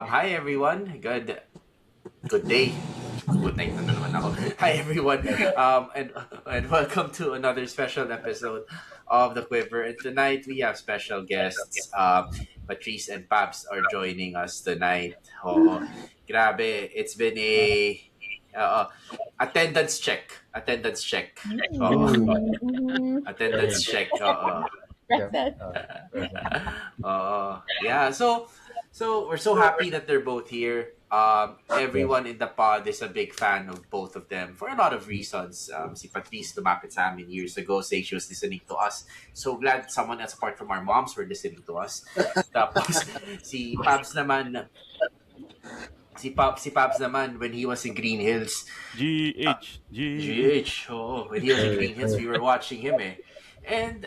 Hi everyone. Good day. Good night na naman ako. Hi everyone. And welcome to another special episode of The Quiver. And tonight we have special guests. Patrice and Paps are joining us tonight. Oh, grabe. It's been a uh, attendance check. Attendance check. Oh, attendance check. Yep. Breakfast. Present. Yeah. So we're so happy that they're both here. Yes. Everyone in the pod is a big fan of both of them for a lot of reasons. Si Patrice lumapit sa amin years ago saying she was listening to us. So glad someone else apart from our moms were listening to us. Tapos si Pabs naman, si Pabs naman when he was in Green Hills, GH. GH, when he was in Green Hills, we were watching him eh. And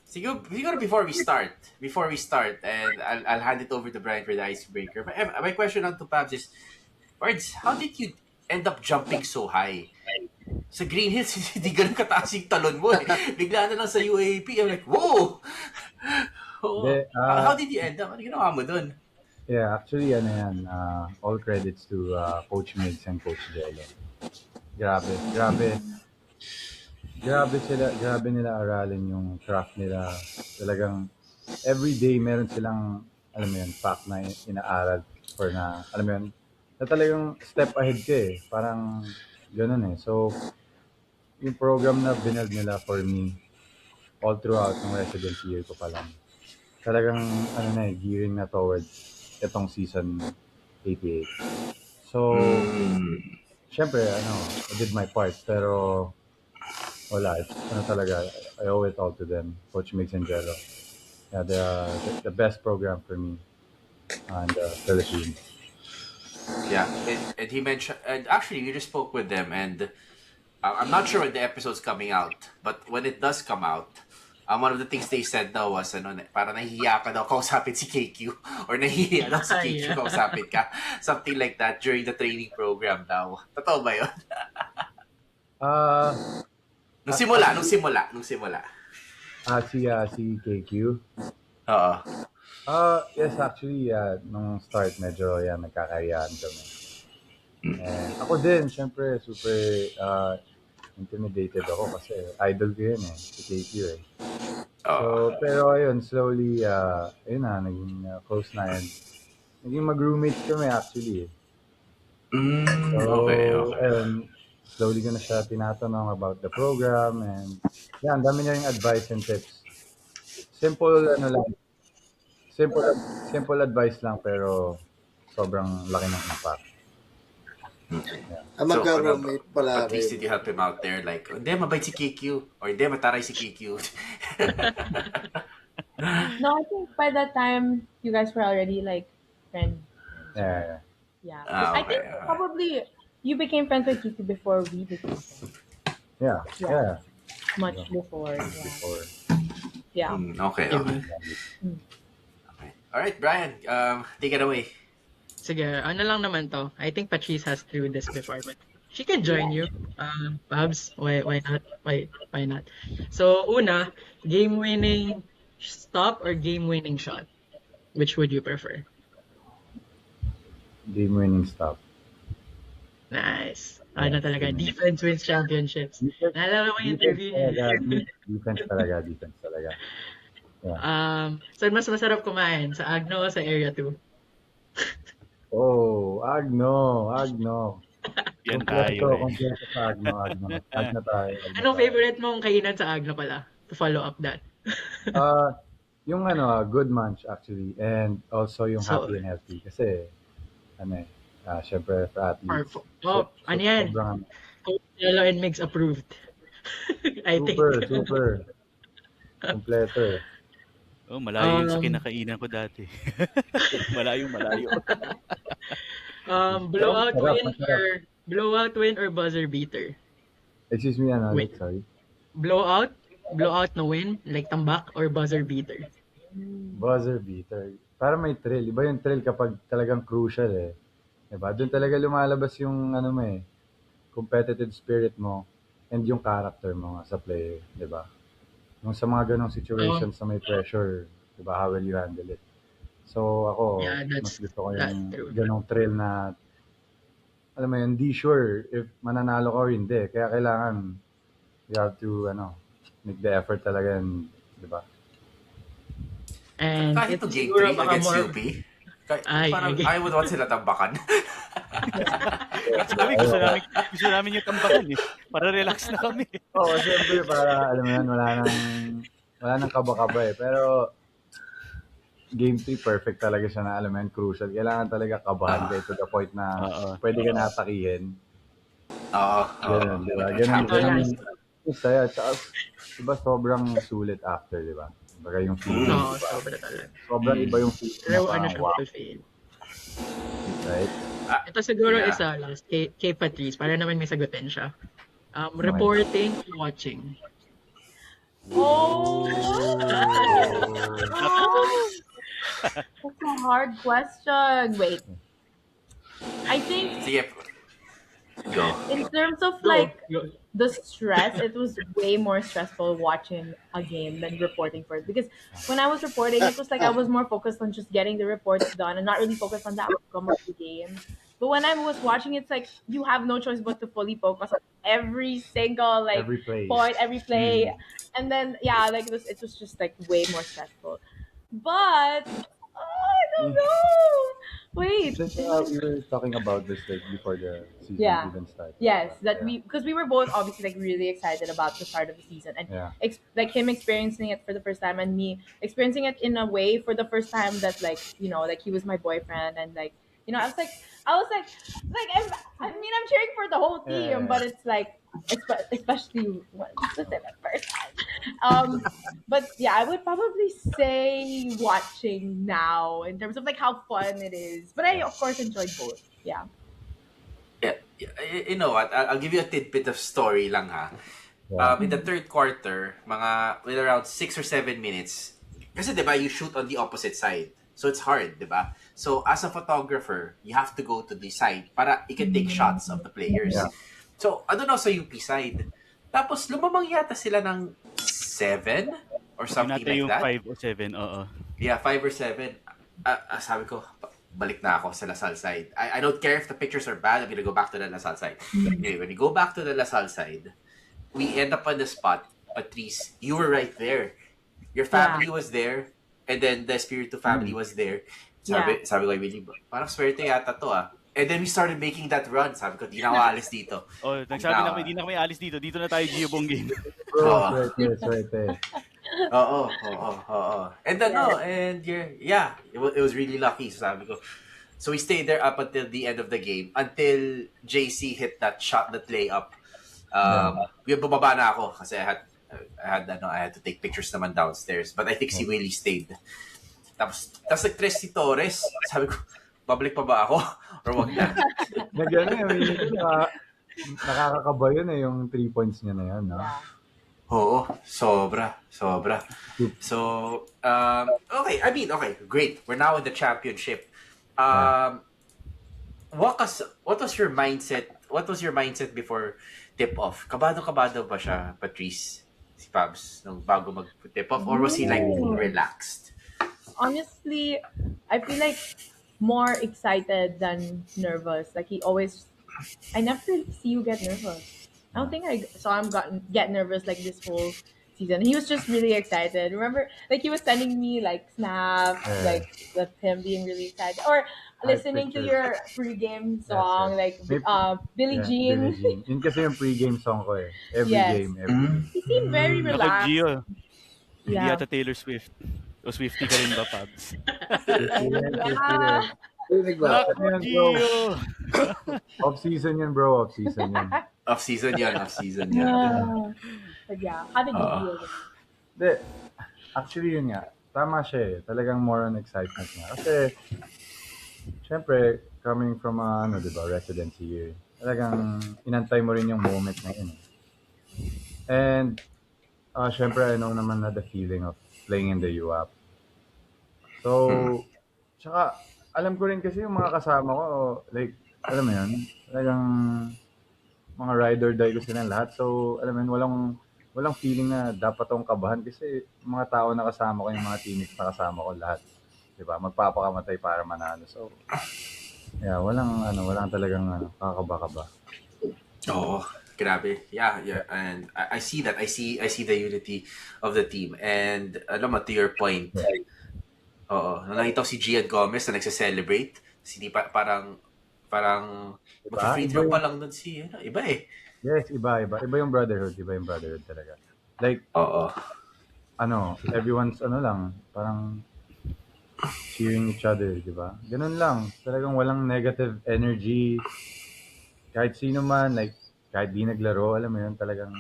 siguro before we start, and I'll hand it over to Brian for the icebreaker. But my question on to Pabs is, Bards, how did you end up jumping so high? Sa Green Hills, hindi ganun kataas yung talon mo eh. Bigla na lang sa UAP, I'm like, whoa! Hindi, How did you end up? Ano ginawa mo dun? yeah, actually, ano yan, all credits to Coach Migs and Coach Jello. Grabe, grabe. Grabe nila aralin yung craft nila. Talagang everyday meron silang, alam mo yun, fact na inaaral for na, alam mo yun, na talagang step ahead ka eh. Parang ganun eh. So, yung program na binuild nila for me, all throughout ng residency year ko pa lang, talagang ano na eh, gearing na towards itong season 88. So, syempre, I did my part, pero wala, talaga, I owe it all to them, Coach Migs and Jello. Yeah, they are the best program for me in the Philippines. Yeah, and he mentioned, and actually, we just spoke with them, and I'm not sure when the episode's coming out, but when it does come out, one of the things they said daw was, parang nahihiya ka daw kausapin si KQ, or nahihiya daw si KQ kausapin ka. Something like that during the training program daw. Totoo ba yun? Ah, Nung simula. si KQ. Oo. Yes, actually, nung start, medyo yan, nagkakayaan kami. And ako din, syempre, super intimidated ako kasi idol ko yun eh, si KQ eh. So, pero ayun, slowly, ayun na, naging close na yan. Naging mag-roommates kami actually eh. So, Okay. ayun, slowly ko na siya tinatanong about the program and yan, dami niya yung advice and tips. Simple, simple advice lang pero sobrang laki ng impact. Ang magka-roommate pala At least kayo. did you help him out there? Like, hindi, mabait si KQ. Or hindi, mataray si KQ. No, I think by that time you guys were already like friends. Yeah. Yeah. Ah, I think okay. probably you became friends with Kiki before we became friends. Yeah. Much before. Before. Yeah. Okay. All right, Brian, take it away. Sige, ano lang naman to. I think Patrice has through this before, but she can join you. Babs, why not? Why not? So, una, game-winning stop or game-winning shot? Which would you prefer? Game-winning stop. Nice. Ano talaga, defense wins championships. Naalala ko yung interview niya. Defense talaga. Yeah. Saan mas masarap kumain? Sa Agno o sa Area 2? Oh, Agno. Yan tayo eh. Kompleto sa Agno. Agno tayo. Anong favorite mong kainan sa Agno pala? To follow up that. Yung good munch actually and also yung So, happy and healthy kasi syempre for athletes. ano yan? Sobrang Coach Jello and Migs approved. I think. super. Kompleto eh. Oh, malayo yun sa kinakainan ko dati. Malayo. Blowout win or buzzer beater? Excuse me, Wait. sorry. Blowout na win, like tambak or buzzer beater? Buzzer beater. Para may thrill. Iba yung thrill kapag talagang crucial eh. Diba? Doon talaga lumalabas yung competitive spirit mo and yung character mo sa player. Diba? Yung sa mga ganong situations na may pressure, diba? How will you handle it? So ako, Yeah, mas that's gusto ko that's yung true. ganong thrill na, alam mo yun, hindi sure if mananalo ka or hindi. Kaya kailangan, you have to, make the effort talaga and, di ba? And Kahit ito to game siguro 3 baka against more, UP, parang ay, I would want sila tambakan. Kasi kami gusto namin yung tambakan eh. Para relax na kami. Oo, siyempre para, alam mo yan, wala nang kaba-kaba eh. Pero, game 3, perfect talaga siya na, alam mo yan, crucial. Kailangan talaga kabahan Ah, kayo to the point na Oo. pwede ka natakihin. Oo, Ganun, di ba? with Ganun, ito ganun last. yung saya. Tsaka, di ba, sobrang sulit after, di ba? Baga yung feeling, Mm. Oo, di ba? sobra talaga. Sobrang iba yung feeling na Pero ano parang, siya, wow, fulfill. right? Ito siguro Yeah. isa last, kay Patrice, para naman may sagutin siya. Okay. Reporting, watching. Oh, Oh. that's a hard question. Wait, I think Sige, go. in terms of Go, like go. the stress, it was way more stressful watching a game than reporting for it. Because when I was reporting, it was like I was more focused on just getting the reports done and not really focused on the outcome of the game. But when I was watching, it's like you have no choice but to fully focus on every single like Every play. point, every play, Mm. and then yeah, like it was just like way more stressful. But I don't know. Wait. Since we were talking about this like before the season Yeah. even started. Yes, that yeah. we because we were both obviously like really excited about the start of the season and Yeah. like him experiencing it for the first time and me experiencing it in a way for the first time that like like he was my boyfriend and like I'm cheering for the whole team, Yeah. but it's like especially when it's the first time. But yeah, I would probably say watching now in terms of like how fun it is. But I of course enjoyed both. Yeah. Yeah, you know what? I'll give you a tidbit of story lang ha. Yeah. In the third quarter, with around 6 or 7 minutes, kasi diba, you shoot on the opposite side. So it's hard, diba? So as a photographer, you have to go to the side para you can take shots of the players. Yeah. So, I don't know sa UP side. Tapos, lumamang yata sila ng 7 or Yun something natin like yung that. 5 o 7, oo. Yeah, 5 or 7. Sabi ko, balik na ako sa Lasal side. I don't care if the pictures are bad. I'm gonna go back to the Lasal side. Anyway, when you go back to the Lasal side, we end up on the spot. Patrice, you were right there. Your family was there, and then the Espiritu family was there. Sabi ko kay Willie, parang swerte yata to ah. And then we started making that run. Sabi ko, di na ako alis dito. Oh, nagsabi na kami, hindi na kami alis dito. Dito na tayo Gio Bonggin. Bro, swerte. Oo. And then, it was really lucky. So sabi ko, so we stayed there up until the end of the game, until JC hit that shot, that layup. Bumaba na ako kasi I had to take pictures naman downstairs. But I think si Willie stayed. Tapos nag-tres si Torres. Sabi ko, babalik pa ba ako? Or wag na? Nakakakaba yun eh, yung 3 points niya na yun, no? Oo, sobra. So, okay, great. We're now in the championship. What was your mindset? What was your mindset before tip-off? Kabado ba siya, Patrice? Si Pabs, nung bago mag-tip-off? Or was he like relaxed? Honestly, I feel like more excited than nervous. Like I never really see you get nervous. I don't think I saw him get nervous like this whole season. He was just really excited. Remember, like he was sending me like snaps, like with him being really excited, or listening to your pre-game song, like Billie Jean. Billie Jean. Yun kasi yung pre-game song ko eh. Every Yes. game, every game. He seemed very Ako, relaxed. Gio, hindi Yeah. yata Taylor Swift. O Swiftie ka rin ba, Pabs? Ako, Yan, bro. Gio! Off-season yan, bro. Off-season yan. Off-season yan. But yeah, how did you feel? Hindi. Actually, yun nga. Tama siya eh. Talagang more on excitement nga. Kasi, syempre, coming from residency year, talagang inantay mo rin yung moment na yun. And, syempre, I know naman na the feeling of playing in the UAP. So, tsaka, alam ko rin kasi yung mga kasama ko, like, alam mo yun, talagang mga ride or die ko silang lahat. So, alam mo yun, walang feeling na dapat akong kabahan kasi mga tao na kasama ko, yung mga teammates na kasama ko lahat. di ba? Magpapakamatay para manalo. So, yeah, walang talagang kakaba-kaba. Oo, grabe. Yeah, yeah. And I see that. I see the unity of the team. And alam mo, to your point, oo, nung nakita ko si Gian Gomez na nagse-celebrate, hindi parang Diba? mag-free Iba throw pa yung, lang nun iba eh. yes, iba. Iba yung brotherhood. Iba yung brotherhood talaga. Like, Oo. everyone's lang, parang cheering each other, di ba? Ganun lang. Talagang walang negative energy. Kahit sino man, like, kahit di naglaro, alam mo yun, talagang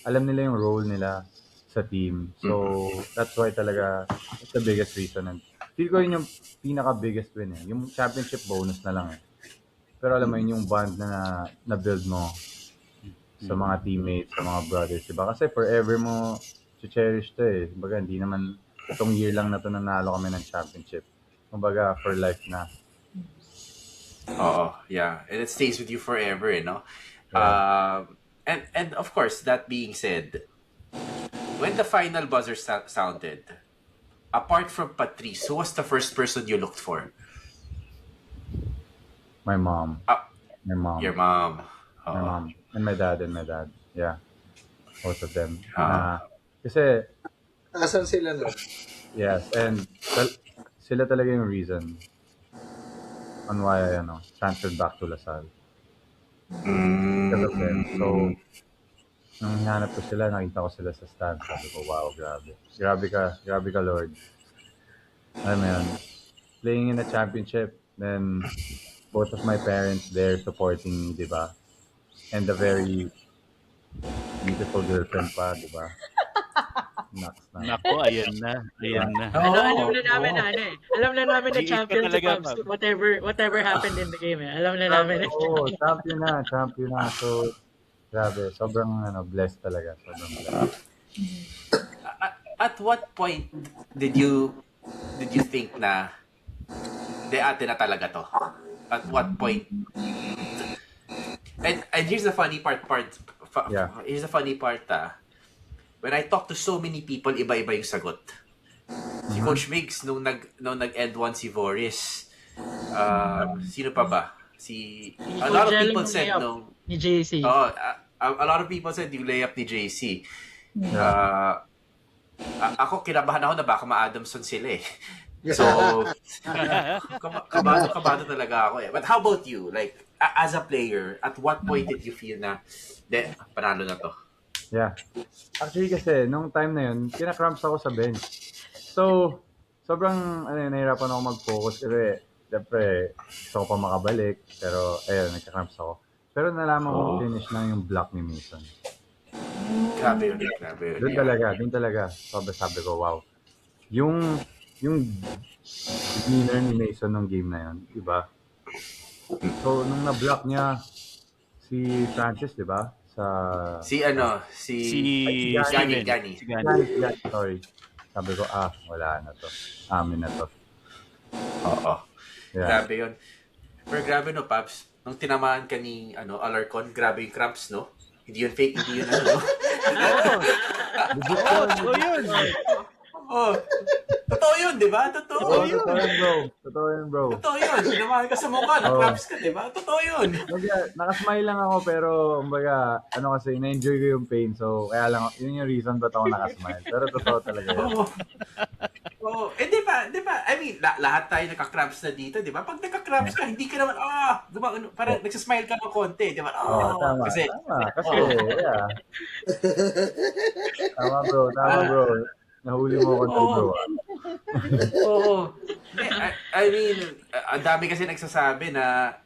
alam nila yung role nila sa team. So, that's why talaga, it's the biggest reason. And feel ko yun yung pinaka-biggest win eh. Yung championship bonus na lang eh. Pero alam mo yun, yung bond na build mo sa mga teammates, sa mga brothers, diba? Kasi forever mo cherish to eh. Kumbaga, hindi naman itong year lang na to nanalo kami ng championship. Kumbaga, for life na. Oo, yeah. And it stays with you forever, no? Yeah. And of course, that being said, when the final buzzer sounded, apart from Patrice, who was the first person you looked for? My mom. Ah, My mom. your mom. My Oo. mom. And my dad. Yeah. Both of them. Ah. Kasi, Asan sila nun? yes. And sila talaga yung reason on why I transferred back to Lasal. Because of them. So, nung hinanap ko sila, nakita ko sila sa stand. Sabi ko, wow, grabe. Grabe ka, Lord. Alam mo yun, playing in a championship, then both of my parents there supporting me, di ba? And a very beautiful girlfriend pa, di ba? Naks na. Nako, ayan na. Ayan na. Alam na namin na Alam na namin na G8 ka champion si talaga, Pabs. Pabs. Whatever happened in the game eh. Alam na namin na Oo, champion na. So, grabe, sobrang blessed talaga. Sobrang blessed. At what point did you think na ate na talaga to? At what point? And here's the funny part. Yeah. Here's the funny part. When I talk to so many people, iba-iba yung sagot. Si Coach Migs, nung nag-end one si Voris, sino pa ba? A lot of people said nung... ni JC. A lot of people said yung layup ni JC. Ako, kinabahan ako na baka ma-Adamson sila eh. So, kabado talaga ako eh. But how about you? Like, as a player, at what point did you feel na, panalo na to? Yeah. Actually kasi, nung time na yun, kinakramps ako sa bench. So, sobrang nahirapan ako mag-focus kasi, syempre, gusto ko pa makabalik. Pero, ayun, nagkakramps ako. Pero nalaman ko finish lang yung block ni Mason. Grabe yun. Doon talaga. Sabi ko, wow. Yung demeanor ni Mason nung game na yun, diba? So, nung na-block niya si Francis, diba? Gani. Sorry. Sabi ko, wala na to. Amin na to. Oo. Yeah. Grabe yun. Pero grabe no, Paps. Nung tinamaan ka ni Alarcon, grabe yung cramps, no? Hindi yun fake, hindi yun no? Oo, yun. Oh. Totoo yun, di ba? Totoo yun. Totoo yun, bro. Totoo yun. Tinamaan ka sa mukha, na-cramps ka, di ba? Totoo yun. Nakasmile lang ako pero kumbaga kasi na-enjoy ko yung pain so kaya lang yun yung reason ba't ako nakasmile. Pero totoo talaga yun. Oo. Di ba? I mean, lahat tayo nakakramps na dito, di ba? Pag nakakramps ka, hindi ka naman, parang nagsasmile ka ng konti, di ba? Tama. Kasi, yeah. Tama bro. Nahuli mo ako bro. Oo. I mean, ang dami kasi nagsasabi na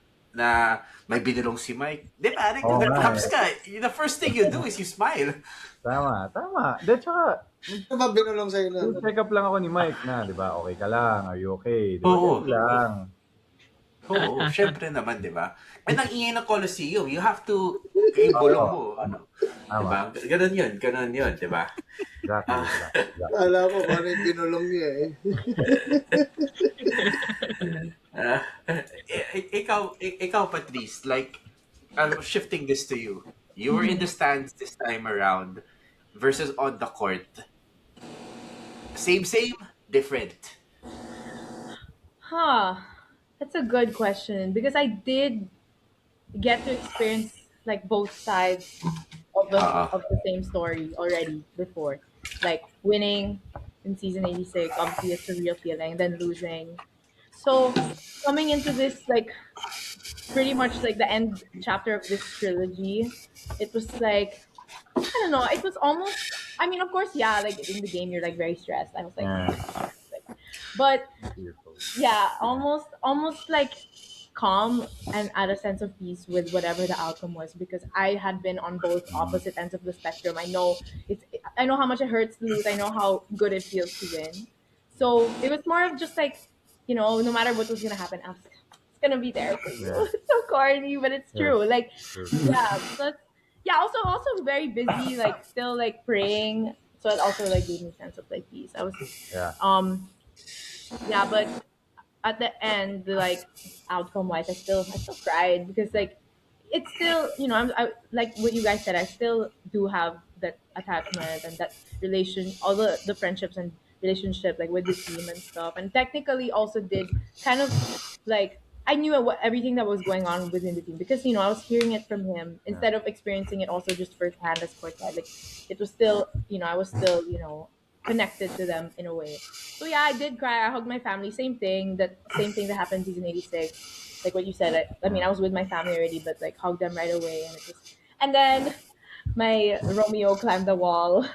may binulong si Mike. Di ba? Nag-cramps ka. The first thing you do is you smile. Tama. Then tsaka, Ano ba binulong sa'yo na? check up lang ako ni Mike na, di ba? Okay ka lang? Are you okay? Di ba? Oo. Check lang. Oo, syempre naman, di ba? And ang ingay ng Colosseum, you have to ibulong mo. Di ba? Ganon yun, di ba? Exactly. Alam ko kung ano yung binulong niya eh. Ikaw, Patrice, like, shifting this to you. You were in the stands this time around versus on the court. Same, different. Huh. That's a good question because I did get to experience like both sides Uh, of the same story already before. Like winning in season 86, obviously it's a real feeling, then losing. So coming into this like pretty much like the end chapter of this trilogy, it was like I don't know, it was almost I mean of course yeah, like in the game you're like very stressed. I was like Yeah. but Fearful. yeah, almost like calm and at a sense of peace with whatever the outcome was because I had been on both opposite ends of the spectrum. I know how much it hurts to lose. I know how good it feels to win. So it was more of just like, no matter what was gonna happen, it's gonna be there for you. Yeah. It's so corny, but it's Yeah. true. Like True. yeah, but yeah, also very busy, like still like praying. So it also like gave me a sense of like peace. I was Yeah. yeah, but at the end, like outcome wise, I still cried because like it's still I like what you guys said. I still do have that attachment and that all the friendships and relationship like with the team and stuff. And technically, also did kind of like I knew everything that was going on within the team because I was hearing it from him Yeah. instead of experiencing it also just firsthand as courtside. Like it was still I was still connected to them in a way. So yeah, I did cry. I hugged my family. Same thing that happened in season 86. Like what you said. I mean, I was with my family already, but like hugged them right away, and then my Romeo climbed the wall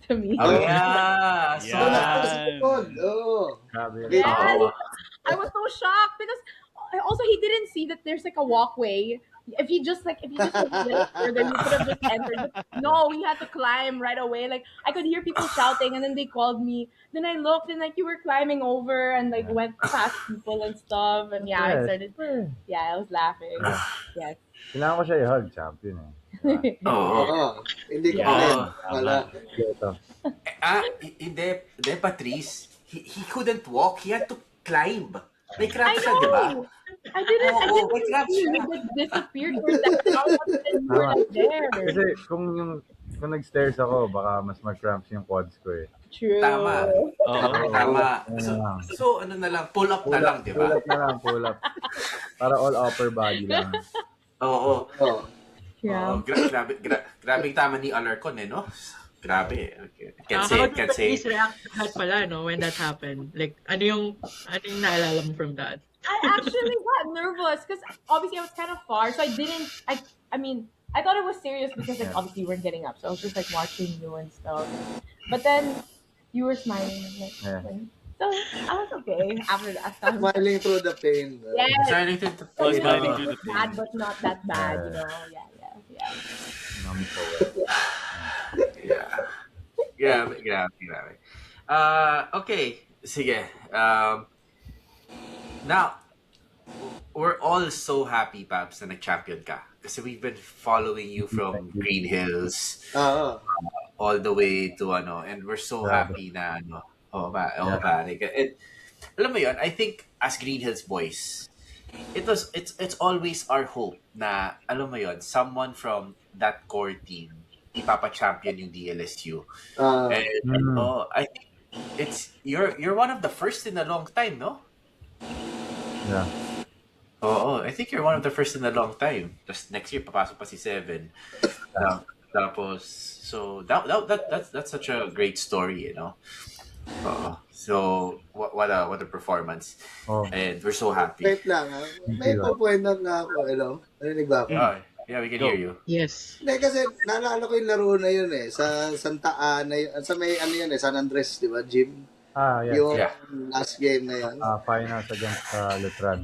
to me. oh yeah. So Yeah. Oo. Grabe. Yes, oh, I was so shocked because also he didn't see that there's like a walkway. If he just went a little further, he could have just entered. But no, he had to climb right away. Like I could hear people shouting, and then they called me. Then I looked, and like you were climbing over, and like went past people and stuff. And yeah, I Yes. started. Yeah, I was laughing. Yes. Kailangan ko siya i-hug, champion eh. Diba? oh, Oo. Hindi ko Yeah. rin. oh. Wala. Ito. Hindi, Patrice. He couldn't walk. He had to climb. May I cramp siya, di ba? know. I didn't. I Oo, didn't may cramp see siya. you like disappeared for a second. All of a sudden, you were like there. Kasi kung nag-stairs ako, baka mas mag-cramps yung quads ko eh. True. Tama. Oo. Tama. Ano So ano na lang, pull up na lang, di ba? Pull up na lang, pull up. Para all upper body lang. Oo. Oo. Yeah. Oo, grabe tama ni Alarcon eh, no? Grabe. Okay. Can't How say, did can't say. Patrice react to that pala, no, when that happened? Like, ano yung naalala mo from that? I actually got nervous because obviously I was kind of far, so I didn't. I mean, I thought it was serious because like obviously you weren't getting up, so I was just like watching you and stuff. But then you were smiling, and, like, Yeah. so I was okay after that. So I was, Smiling through the pain. yes, Smiling to Oh, you smiling know, through the bad pain. but not that bad, Yeah. Yeah. Numb so well. Yeah. Grabe. Okay. Sige. Now, we're all so happy, Paps, na nag-champion ka. Kasi we've been following you from Green Hills Oo. all the way to and we're so Grabe. happy na pare. And alam mo yun, I think as Green Hills boys, it's always our hope na alam mo yun, someone from that core team ipapa-champion yung DLSU. And I think you're one of the first in a long time, no? Yeah. I think you're one of the first in a long time. Just next year papasok pa si Seven. Tapos so that's such a great story, So what a performance. Oh. And we're so happy. Wait lang ha. May po-point out na ako. Hello? Narinig ba ako? Oh, yeah, we can hear you. Yes. Hindi kasi naalala ko yung laro na yun eh. Sa Santa Ana, sa may yun eh, San Andres, di ba, Jim? Yeah. Yung Yeah. last game na yun. Finals against Lutran.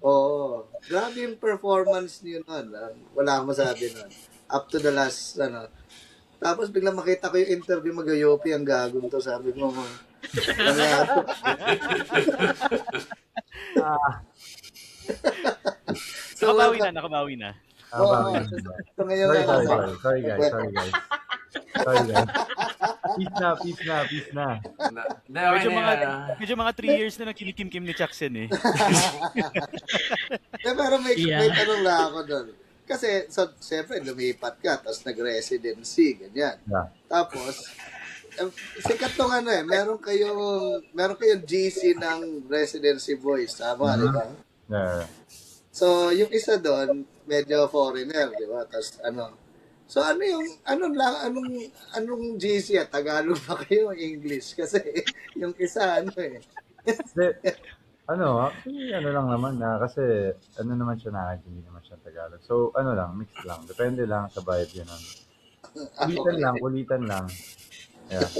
Oo. Grabe yung performance niyo nun. Wala akong masabi nun. Up to the last, Tapos biglang makita ko yung interview mag-yopi, ang gagong to. Sabi ko, Nakabawi na. So ngayon, Sorry guys. Peace na. Medyo mga 3 years na nagkinikim-kim ni Jackson eh. Pero may Yeah. tanong lang ako doon. Kasi, siyempre, lumipat ka, tapos nag-residency, ganyan. Yeah. Tapos, sikat tong ano eh, meron kayong GC ng Residency Boys, tama, di ba? Yeah. So, yung isa doon, medyo foreigner, di ba? Tapos ano, so ano yung, anong GC at Tagalog ba kayo, English? Kasi yung isa, ano eh. Hindi, actually, lang naman na kasi naman siya na hindi naman siya Tagalog. So, lang, mix lang. Depende lang sa vibe yun. Okay. Kulitan lang. Yeah.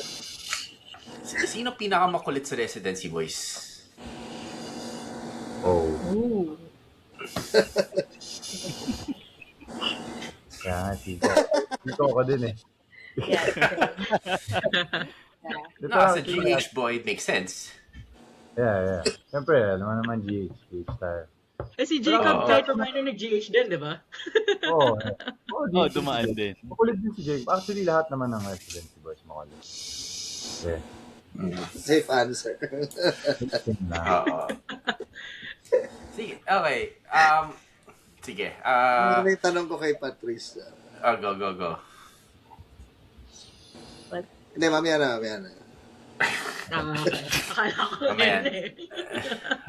Sino pinakamakulit sa Residency Boys? Oh. Ooh. Kaya nga, Tito ako din eh. Yes. Dito No, as a lang, GH boy, it makes sense. Yeah. Siyempre, alam mo naman GH tayo. Si Jacob, Oo. kahit pa paano nag-GH din, di ba? Oo. Oh, dumaan din. Makulit din si Jacob. Actually, lahat naman ng Residency Boys makulit. Okay. Safe answer. Mixing na. Oo. Sige, okay. Sige. May tanong ko kay Patrice. Go. Hindi, mamaya na. Akala ko Mamaya. yun eh.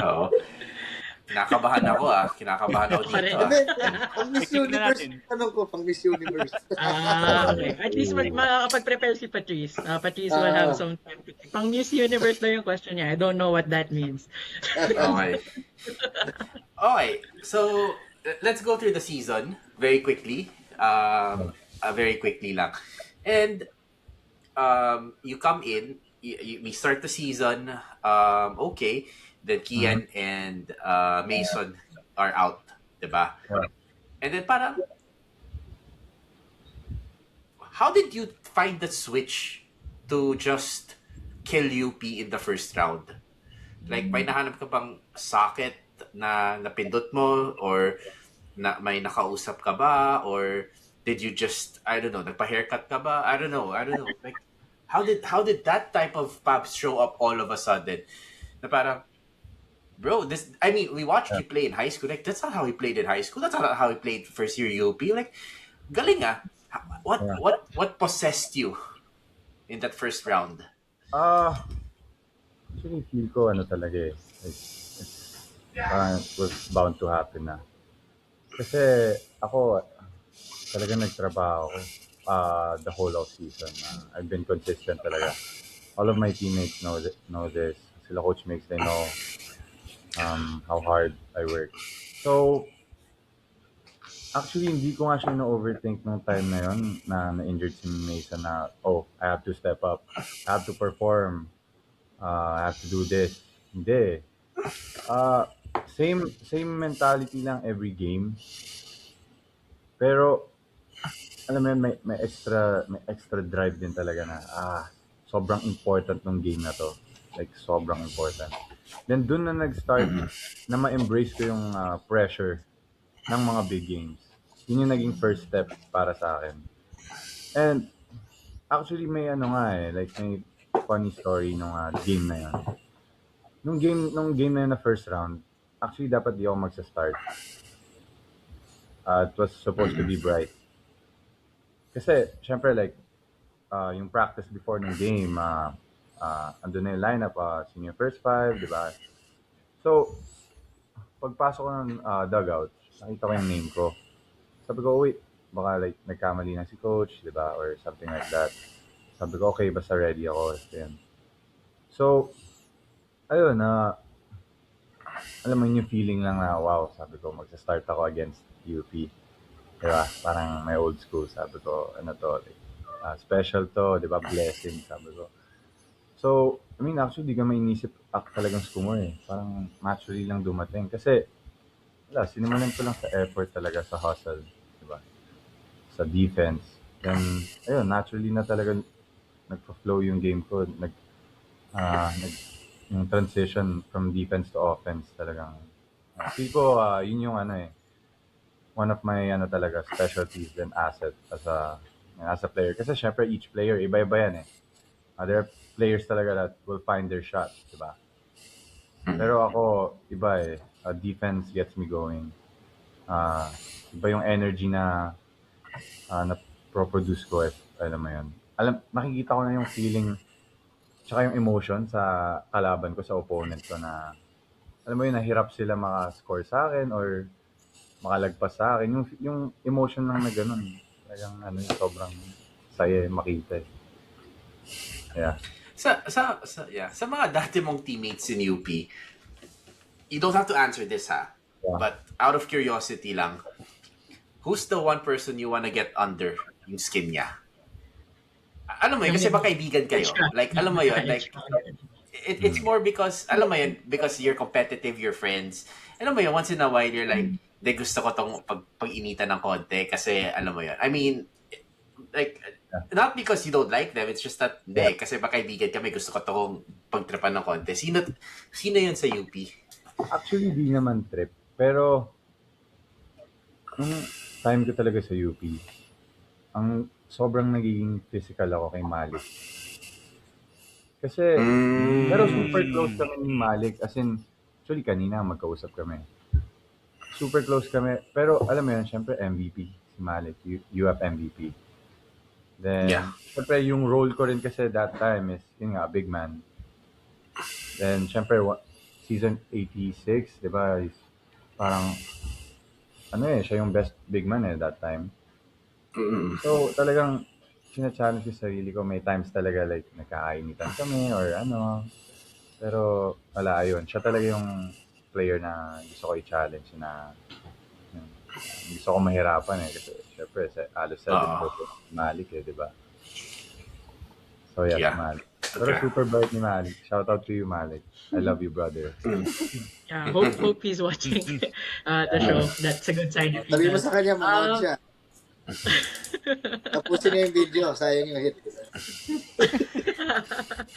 Oo. Kinakabahan ako Kinakabahan ako Ako rin. dito Hindi, pang Miss Tignan Universe, natin. tanong ko, pang Miss Universe. Okay. At least makakapag-prepare si Patrice. Patrice will have some time to think. Pang Miss Universe daw yung question niya. I don't know what that means. Okay. Okay. So, let's go through the season very quickly. Very quickly lang. And you come in, we start the season, okay. Then Kian and Mason are out, diba? Yeah. And then parang, how did you find the switch to just kill UP in the first round? Like, may nahanap ka bang socket na napindot mo? Or may nakausap ka ba? Or did you just, I don't know, nagpa-haircut ka ba? I don't know. Like, how did that type of Pabs show up all of a sudden? Na parang, bro, we watched you play in high school. Like, that's not how he played in high school. That's not how he played first year UP. Like, galing ah. What possessed you in that first round? Actually, feel ko talaga eh. Parang it was bound to happen na. Kasi ako, talaga nagtrabaho ako the whole of season. I've been consistent talaga. All of my teammates know this. Sila Coach Mix, they know how hard I work. So, actually, hindi ko nga siya na-overthink nung time na yun na na-injured si Mason na, I have to step up. I have to perform. I have to do this. Hindi. Same mentality lang every game. Pero, alam mo yun, may extra drive din talaga na, sobrang important ng game na to. Like, sobrang important. Then, dun na nag-start na ma-embrace ko yung pressure ng mga big games. Yun yung naging first step para sa akin. And, actually, may like, may funny story nung game na yun. Nung game na yun na first round, actually, dapat di ako magsa-start. It was supposed to be Bright. Kasi, syempre, like, yung practice before ng game, andun na yung lineup, senior first five, di ba? So, pagpasok ko ng dugout, nakita ko yung name ko. Sabi ko, wait, baka like nagkamali na si coach, di ba? Or something like that. Sabi ko, okay, basta ready ako. Yan. So, ayun, alam mo yung feeling lang na, wow, sabi ko, magsa-start ako against UP. Diba? Parang may old school, sabi ko, like, special to, di ba? Blessing, sabi ko. So, I mean, actually, di ka mainisip talagang score eh. Parang naturally lang dumating. Kasi, sinimulan ko lang sa effort talaga, sa hustle, di ba? Sa defense. Then, ayun, naturally na talaga nagpa-flow yung game ko. Yung transition from defense to offense talagang. Feel ko, yun yung one of my talaga specialties and asset as a player. Kasi syempre each player iba-iba yan eh. There are players talaga that will find their shot, diba? Pero ako iba eh. Defense gets me going. Iba yung energy na na-produce ko alam mo yun. nakikita ko na yung feeling tsaka yung emotion sa kalaban ko, sa opponent ko na, alam mo yun, nahirap sila maka-score sa akin or makalagpas sa akin. Yung emotion lang na ganun. Talagang sobrang saya makita eh. Yeah. Sa mga dati mong teammates in UP, you don't have to answer this Yeah. but out of curiosity lang, who's the one person you wanna get under yung skin niya? Alam mo yun, kasi ba kaibigan kayo? Like, alam mo yun, like, it's more because, alam mo yun, because you're competitive, you're friends. Alam mo yun, once in a while, you're like, de gusto ko tong pag-initan ng konti kasi, alam mo yun. I mean, like, not because you don't like them, it's just that, kasi ba kaibigan kami, gusto ko tong pagtripan ng konti. Sino yun sa UP? Actually, di naman trip. Pero, nung time ko talaga sa UP, ang sobrang nagiging physical ako kay Malik. Kasi, pero super close kami ni Malik. As in, actually kanina magkausap kami. Super close kami. Pero alam mo yun, syempre MVP si Malik. UF MVP. Then, Yeah. syempre yung role ko rin kasi that time is, yun nga, big man. Then, syempre, season 86, di ba, is parang, siya yung best big man that time. So, talagang, sina-challenge yung sarili ko. May times talaga, like, nagkakainitan kami or Pero, wala, ayun. Siya talaga yung player na gusto ko i-challenge na gusto ko mahirapan Kasi, syempre, halos 7 Malik di ba? So, yeah. Malik. Pero Okay. super bait ni Malik. Shout out to you, Malik. I love you, brother. Yeah, hope he's watching the show. That's a good sign if he Sabi mo does. sa kanya, manood siya. Tapusin niya yung video, sayang yung hit.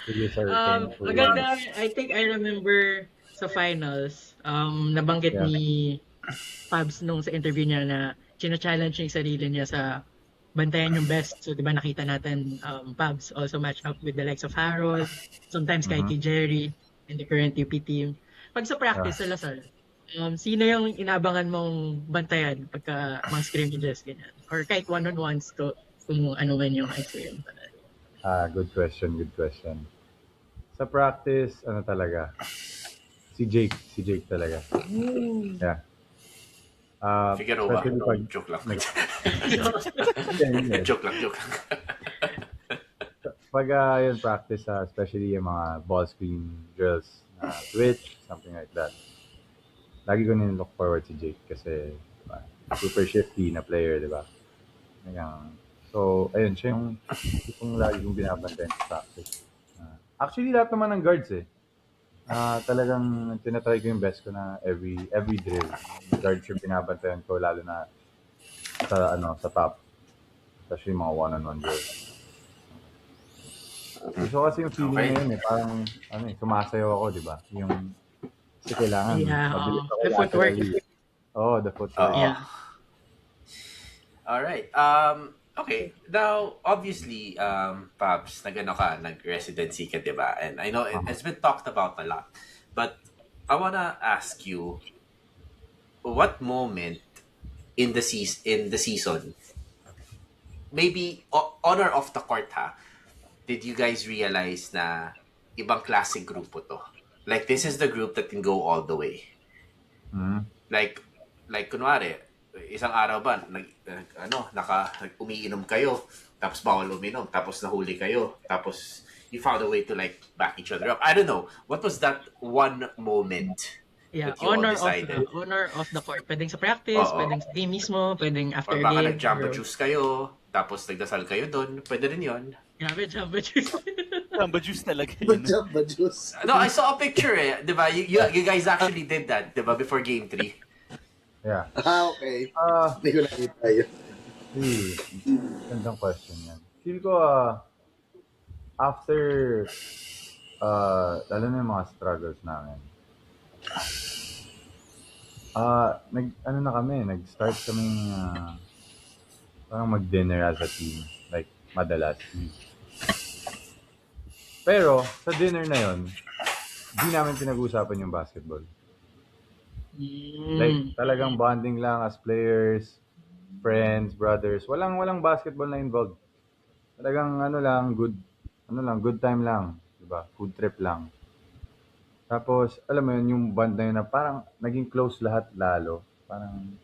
Sige, sir. Thank you. Maganda, I think I remember sa finals, nabanggit Yeah. ni Pabs nung sa interview niya na china-challenge niya yung sarili niya sa bantayan yung best. So, di ba nakita natin Pabs also match up with the likes of Harold, sometimes kay Jerry in the current UP team. Pag sa practice sa Lasal, sino yung inabangan mong bantayan pagka mga scrimmages, ganyan? Or kahit one-on-ones to, kung ano man yung experience. Good question. Sa practice, talaga? Si Jake talaga. Yeah. Figueroa. Especially pag Joke lang. Hindi. Joke lang. Pag yun practice, especially yung mga ball screen drills, twitch, something like that. Lagi ko look forward si Jake kasi diba, super shifty na player, di ba? So, ayun, siya yung lagi kong binabantayan sa practice. Actually, lahat naman ng guards talagang tinatry ko yung best ko na every drill. Guards yung binabantayan ko, lalo na sa top. Especially mga one-on-one drills. Gusto ko kasi yung feeling na yun parang sumasayaw ako, di ba? Kasi kailangan mabilis ako the footwork. The footwork. Yeah. All right. Okay. Now, obviously, Pabs, nag-residency ka, di ba? And I know it's been talked about a lot. But I wanna ask you, what moment in the season, maybe on or off the court, did you guys realize na ibang klaseng grupo to? Like, this is the group that can go all the way. Like kunwari, isang araw ba, umiinom kayo, tapos bawal uminom, tapos nahuli kayo, tapos you found a way to like back each other up. I don't know. What was that one moment Yeah, that you all honor decided? of the court. Pwedeng sa practice, Oo. pwedeng sa game mismo, pwedeng after Or baka game. nag-jamba juice kayo, tapos nagdasal kayo doon. Pwede rin yun. Grabe, jamba juice. Jamba juice talaga Good yun. job, Bajus. No, I saw a picture di ba? You guys actually did that, di ba? Before game 3. Yeah. Okay. Hindi ko nakita yun. Gandang question yan. Feel ko, after, lalo na yung mga struggles namin, nag-start kami parang mag-dinner as a team. Like, madalas. Pero, sa dinner na yon, di namin pinag-uusapan yung basketball. Like, talagang bonding lang as players, friends, brothers. Walang basketball na involved. Talagang good time lang, 'di ba? Food trip lang. Tapos alam mo yun, yung band na yun na parang naging close lahat lalo. Parang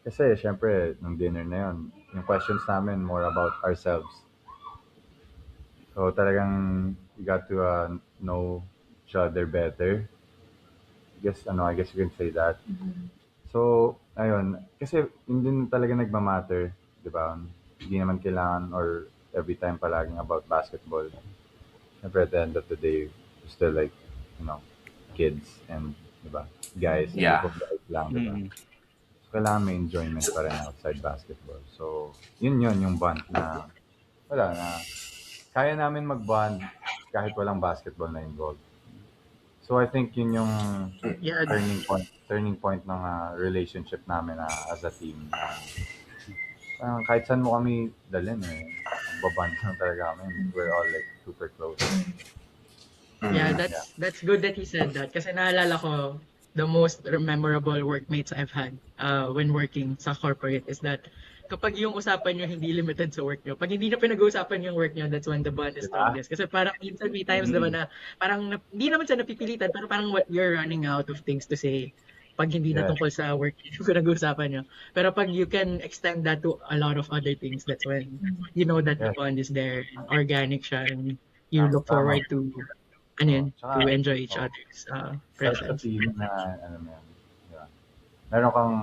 kasi syempre nung dinner na yun, yung questions namin more about ourselves. So talagang we got to know each other better. I guess you can say that. So, ayun, kasi hindi talaga nagma-matter, 'di ba? Hindi naman kailangan or every time palaging about basketball. Siyempre, at the end of the day, we're still like, you know, kids and, 'di ba? Guys, a group Yeah. of guys lang, 'di ba? Mm. So, kailangan may enjoyment pa rin outside basketball. So, yun yung bond na, wala na, kaya namin mag-bond kahit walang basketball na involved. So, I think yun yung Yeah, turning point ng relationship namin as a team. Kahit saan mo kami dalhin magbaband lang talaga kami. We're all like super close. yeah, Mm. that's good that he said that kasi naalala ko the most memorable workmates I've had when working sa corporate is that kapag yung usapan nyo hindi limited sa work nyo, pag hindi na pinag-uusapan yung work nyo, that's when the bond is Diba? strongest. Kasi parang minsan may times diba na parang hindi naman siya napipilitan pero parang you're running out of things to say pag hindi na Yeah. tungkol sa work yung pinag-uusapan nyo. Pero pag you can extend that to a lot of other things, that's when you know that the Yes. bond is there, and organic siya, and you look Tama. forward to ano yun, Tsaka, to enjoy each other's Sa presence. team na, mo yan, diba? Meron kang,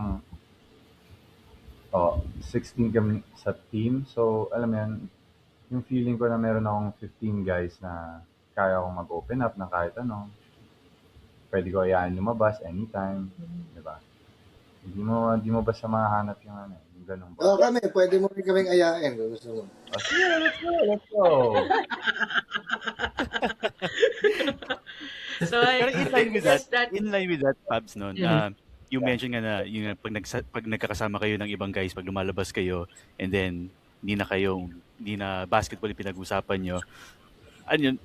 16 kami sa team. So, alam mo yan, yung feeling ko na meron akong 15 guys na kaya akong mag-open up ng kahit ano. Pwede ko ayaan lumabas anytime, di ba? Hindi mo basta mahanap yung yung ganung Oo, ba. pwede mo rin kaming ayain kung gusto mo. Sige, let's go. So I guess that in line with that, Pabs, noon, Mhm. you mentioned nga na yung pag nagkakasama kayo ng ibang guys, pag lumalabas kayo, and then hindi na basketball yung pinag-usapan nyo, ano yun,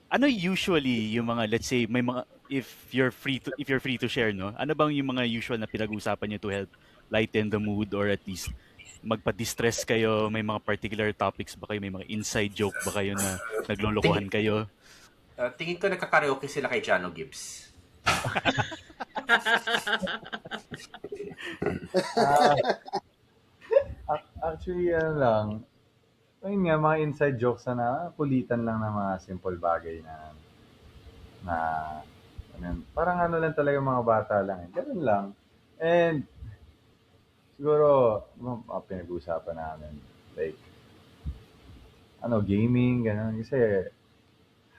ano usually yung mga, let's say, may mga, if you're free to share, no? Ano bang yung mga usual na pinag-usapan nyo to help lighten the mood or at least magpa-distress kayo? May mga particular topics ba kayo? May mga inside joke ba kayo na naglolokohan kayo? Tingin ko nagkakaraoke sila kay Jano Gibbs. Actually, ano lang, ayun nga, mga inside jokes na kulitan lang ng mga simple bagay na ano yun, parang ano lang talaga mga bata lang. Ganun lang. And siguro, pinag-uusapan namin, like, gaming, ganun. Kasi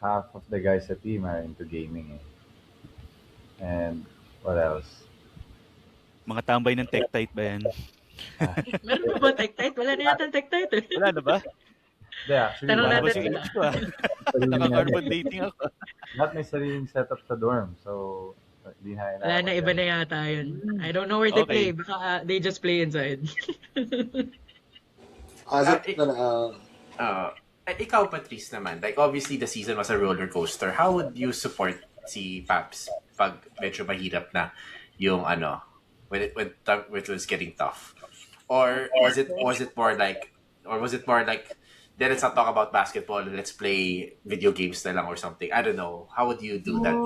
half of the guys sa team are into gaming eh. And what else? Mga tambay ng Tektite ba yan? Meron pa ba Tektite? Wala na yata Tektite eh. Wala na ba? Hindi, actually, Tanong lahat natin Kasi sila. ko sariling- Naka-carbon dating ako. lahat may sariling setup sa dorm. So, di na Wala na, iba na yata yun. I don't know where they play. Okay. Baka they just play inside. Ikaw, Patrice, naman. Like, obviously, the season was a roller coaster. How would you support si Paps pag medyo mahirap na yung when it was getting tough? Or was it more like, then let's not talk about basketball, let's play video games na lang or something? I don't know. How would you do that?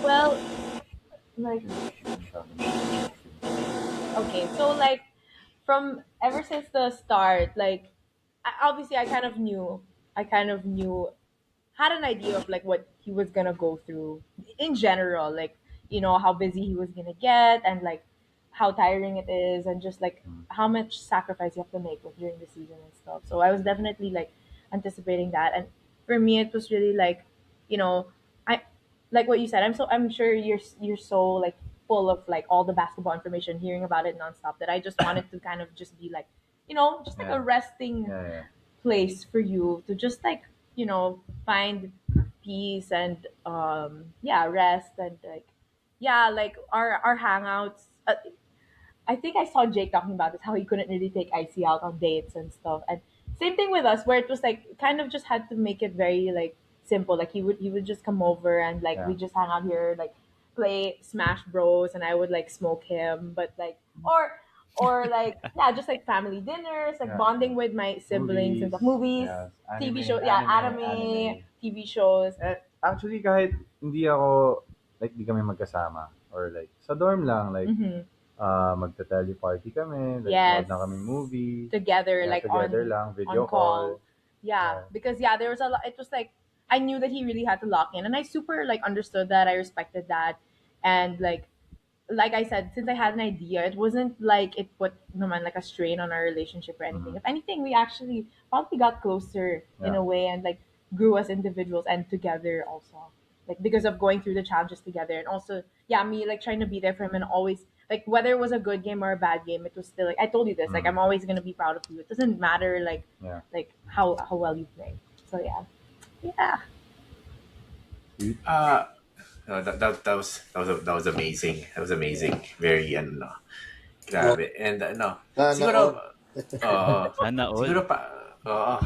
Well, like, okay, so like from ever since the start, like obviously I kind of knew, had an idea of like what he was gonna go through in general, like how busy he was gonna get and like how tiring it is and just like how much sacrifice you have to make like, during the season and stuff. So I was definitely like anticipating that, and for me it was really like, I like what you said. I'm sure you're so like full of like all the basketball information, hearing about it nonstop, that I just wanted to kind of just be like, just like a Yeah. resting Yeah. place for you to just like find peace and rest and like our hangouts. I think I saw Jake talking about this, how he couldn't really take Icy out on dates and stuff. And same thing with us, where it was like kind of just had to make it very like simple. Like he would just come over and like Yeah. we just hang out here, like play Smash Bros, and I would like smoke him. But like, or or like yeah, just like family dinners, like Yeah. bonding with my siblings and Movies. stuff. Movies, Yes. TV Anime. shows, yeah, anime, TV shows. Actually, kahit hindi ako, like, di kami magkasama. Or like, sa dorm lang, like, Hmm. magta-teleparty kami, like, Yes, manood na kami movie. together, Yeah, like together on lang, video call. call. Yeah, Yeah. because yeah, there was a lot. It was like I knew that he really had to lock in, and I super like understood that. I respected that, and like I said, since I had an idea, it wasn't like it put naman like a strain on our relationship or anything. Mhm. If anything, we actually probably got closer in Yeah. a way and like grew as individuals and together also. Like because of going through the challenges together and also yeah, me like trying to be there for him and always like whether it was a good game or a bad game, it was still like I told you this, like I'm always gonna be proud of you. It doesn't matter Yeah. like how well you play. So yeah. Yeah. Sweet. No, that was amazing. That was amazing. Very grabe. And no, Sana siguro, all. Sana all. siguro pa, oo.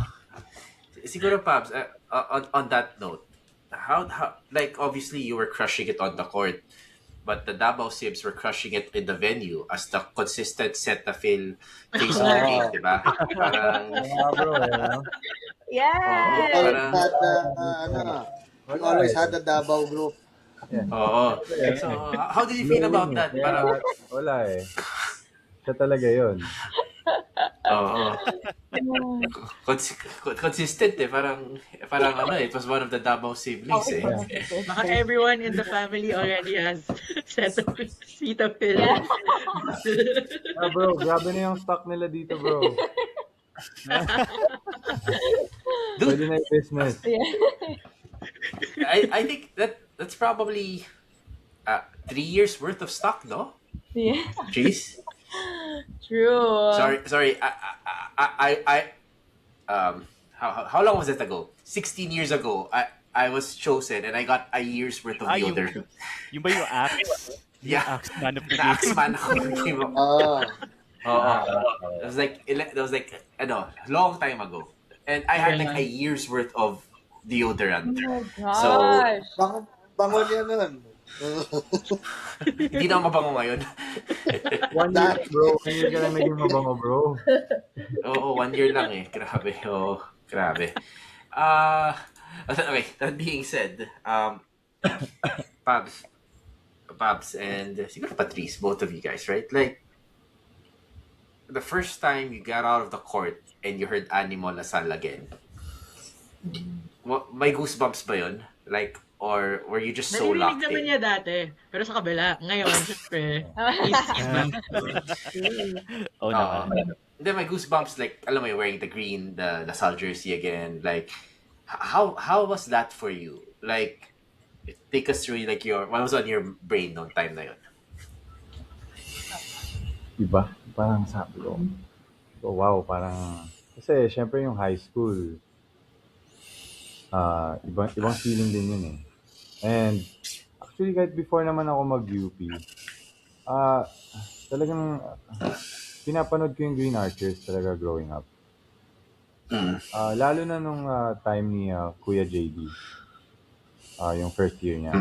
Siguro Pabs, on that note, how like obviously you were crushing it on the court, but the Davao Sibs were crushing it in the venue as the consistent Cetaphil face of the game, Ah, di ba? Parang, Yeah, bro, no? we Yes. always parang, had the, we always had the Davao group. Yeah. oo. So, how did you feel about that? Kaya, Parang, wala eh. Siya talaga yun. oo. Consistent eh. Parang it was one of the Davao siblings eh. Baka everyone in the family already has Cetaphil. Yeah. Ah, bro, grabe na yung stock nila dito, bro. Pwede Dude, na yung business. Yeah. I think that's probably 3 years worth of stock, no? Yeah. Jeez. True. Sorry. I how long was it ago? 16 years ago. I was chosen and I got a year's worth of Yung, deodorant. yung ba yung axe? Yeah. Axe man of the Na-axeman ako ng game. Ah, Oo. That was like long time ago. And I had like a year's worth of deodorant. Oh my So, gosh. bangon yan nun. hindi na ako mabango ngayon. 1 year, bro. 1 year ka na naging mabango, bro. Oo, 1 year lang eh. Grabe. Oo, grabe. Okay, that being said, Pabs and siguro Patrice, both of you guys, right? Like, the first time you got out of the court and you heard Animo Lasal again, may goosebumps ba yun? Like, or were you just so Narinig locked naman in? niya dati. Pero sa kabila. Ngayon, syempre, he's back. Oh, naman. Then my goosebumps, like, alam mo, you're wearing the green, the Lasal jersey again. Like, how was that for you? Like, take us through, like, what was on your brain noong time na yun? Iba? Parang sabi ko, oh, wow, parang, kasi syempre yung high school, ibang feeling din yun eh. And actually kahit before naman ako mag-UP, talagang pinapanood ko yung Green Archers talaga growing up. Lalo na nung time ni Kuya JD, yung first year niya.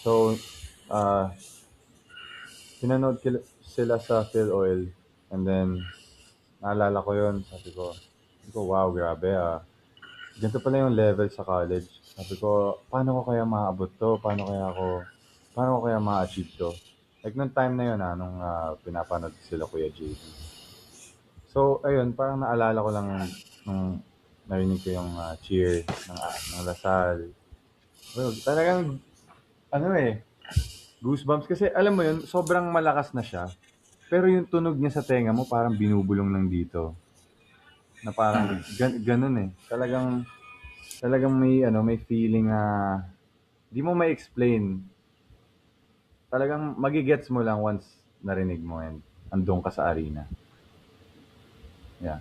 So, pinanood sila sa Phil Oil and then naalala ko yun, sabi ko, wow, grabe ganito pala yung level sa college. Sabi ko, paano ko kaya maabot to? Paano ko kaya ma-achieve to? Like, nung time na yun, nung pinapanood sila Kuya JD. So, ayun, parang naalala ko lang nung narinig ko yung cheer ng Lasal. Well, talagang, goosebumps. Kasi, alam mo yun, sobrang malakas na siya. Pero yung tunog niya sa tenga mo, parang binubulong ng dito. Na parang, ganun eh. Talagang may feeling na di mo ma-explain. Talagang magigets mo lang once narinig mo and andun ka sa arena. Yeah.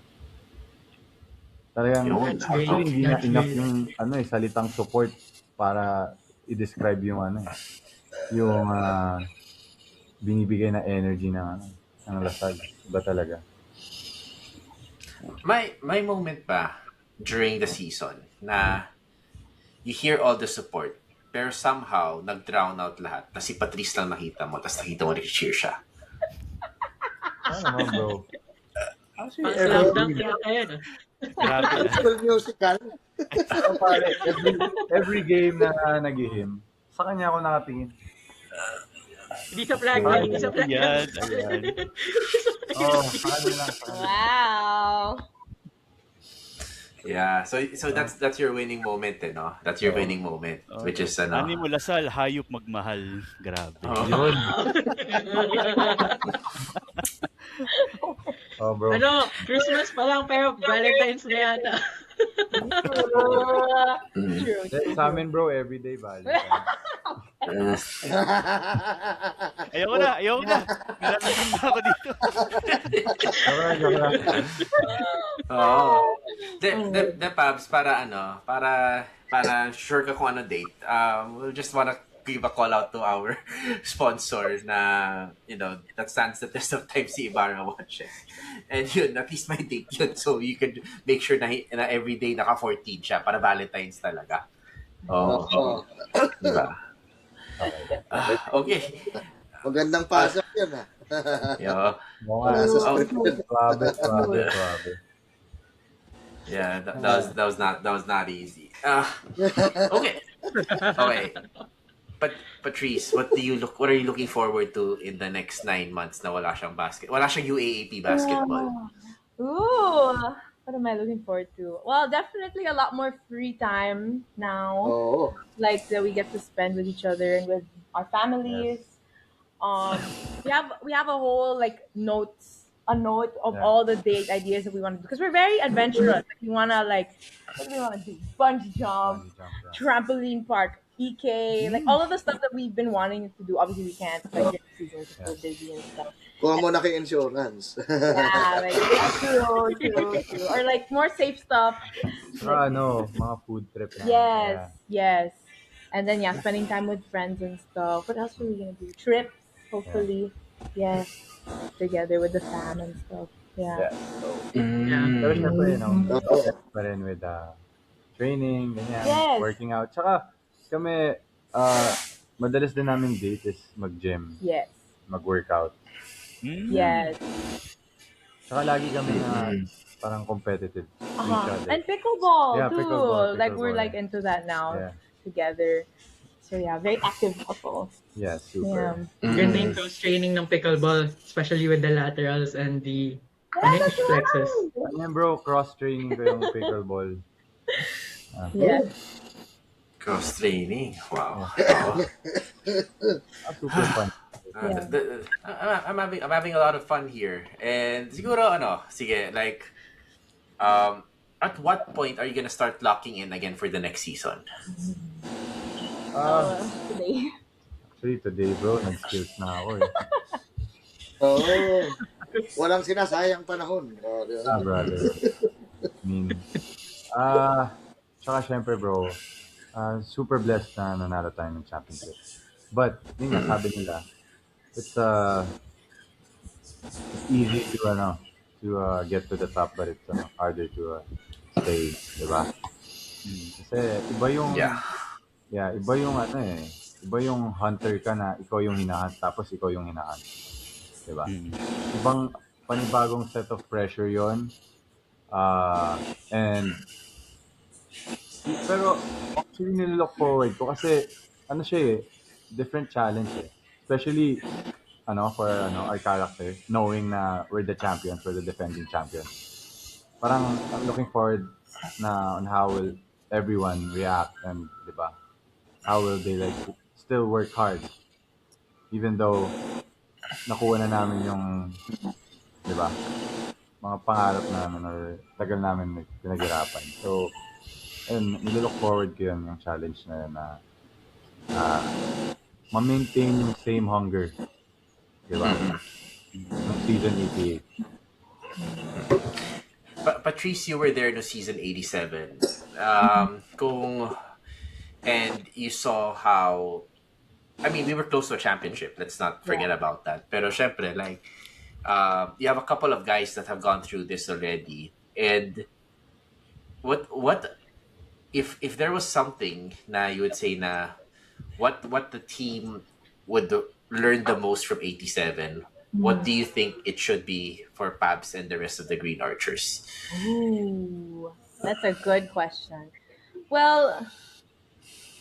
Talagang Yun. actually hindi na That's enough great. yung salitang support para i-describe yung yung binibigay na energy ng Lasal. Iba talaga. May moment ba during the season na you hear all the support pero somehow nag-drown out lahat na si Patrice lang nakita mo tapos nakita mo nag-cheer siya? naman, bro. Actually, Pang slam dunk every, yata yan. Grabe High ah. School Musical. pare, every game na nag-him, sa kanya ako nakatingin. Hindi sa flag, Ay, hindi sa flag. Ayan, ayan. Sa kanya lang. Sa kanya. Wow. Yeah, so that's your winning moment, no? That's your winning moment, Oh. which is Ani mo lasal, hayop magmahal. Grabe. Oh. Yun. Oh, bro. Ano, Christmas pa lang pero Valentine's na yata. Mm. True. Sa amin, bro, everyday Valentine. Ayoko na. Nilalasing na ako dito. Joke lang. Oh. The Pabs, para sure ka kung ano date. We'll just wanna give a call out to our sponsor na, that stands the test of time, si Ibarra Watches. And yun, at least may date yun. So you could make sure na everyday naka-14 siya para Valentine's talaga. Oh. Diba? Okay. Magandang pasok yun, ha? Yeah. Mga Nasa Oh. script yun. Swabe. Yeah, that was not easy. Okay. But Patrice, what are you looking forward to in the next 9 months na wala siyang UAAP basketball? Ooh, what am I looking forward to? Well, definitely a lot more free time now, Oo. like that we get to spend with each other and with our families. We have a whole a note of Yeah. all the date ideas that we want to do because we're very adventurous. Like, we wanna what do we wanna do? Bungee jump, Bungee jump, yeah. trampoline park, EK, like all of the stuff that we've been wanting to do. Obviously, we can't like during the season because we're busy and stuff. Kuha mo na kay insurance. Yeah, like true. Or like more safe stuff. Saka mga food trip na. Yes. And then spending time with friends and stuff. What else are we gonna do? Trips, hopefully. Yes. Together with the fam and stuff. Yeah. Pero syempre, Oo. pa rin with training, ganyan, Yes. working out. Tsaka kami, madalas din namin date is mag-gym, Yes. mag-workout. Yes. Tsaka lagi kami na parang competitive to each other. And pickleball Yeah, too. pickleball, Like we're yeah. into that now Yeah. together. So yeah, very active couple. Yeah, super. Yeah. Ganda yung cross-training ng pickleball, especially with the laterals and the flexes. Ayan bro, cross-training ko yung pickleball. Yeah. Cross training. Wow. Super fun. I'm having a lot of fun here. And siguro sige, like at what point are you gonna start locking in again for the next season? Today. Actually, today bro, nag-skills na ako eh. Oo. Walang sinasayang panahon. Oh, di ba? Brother. Tsaka syempre bro, super blessed na nanalo tayo ng championship. But, yun nga, sabi nila, it's easy to get to the top, but it's harder to stay, di ba? Kasi iba yung, iba yung iba yung hunter ka na ikaw yung hinahunt, tapos ikaw yung hinahunt. Di ba? Ibang panibagong set of pressure yon. Pero actually nililook forward ko kasi siya different challenge especially for our character, knowing na we're the champions, we're the defending champions. Parang I'm looking forward na on how will everyone react, and diba, how will they still work hard even though nakuha na namin yung diba, mga pangarap namin or tagal namin pinaghirapan. So and nililook forward ko yun, yung challenge na yun na ma-maintain yung same hunger. Diba? Ng season 88. Patrice, you were there no season 87. And you saw how, we were close to a championship. Let's not forget about that. Pero syempre, you have a couple of guys that have gone through this already. And what if there was something na you would say na what the team would learn the most from 87, what do you think it should be for Pabs and the rest of the Green Archers? Ooh, that's a good question. Well,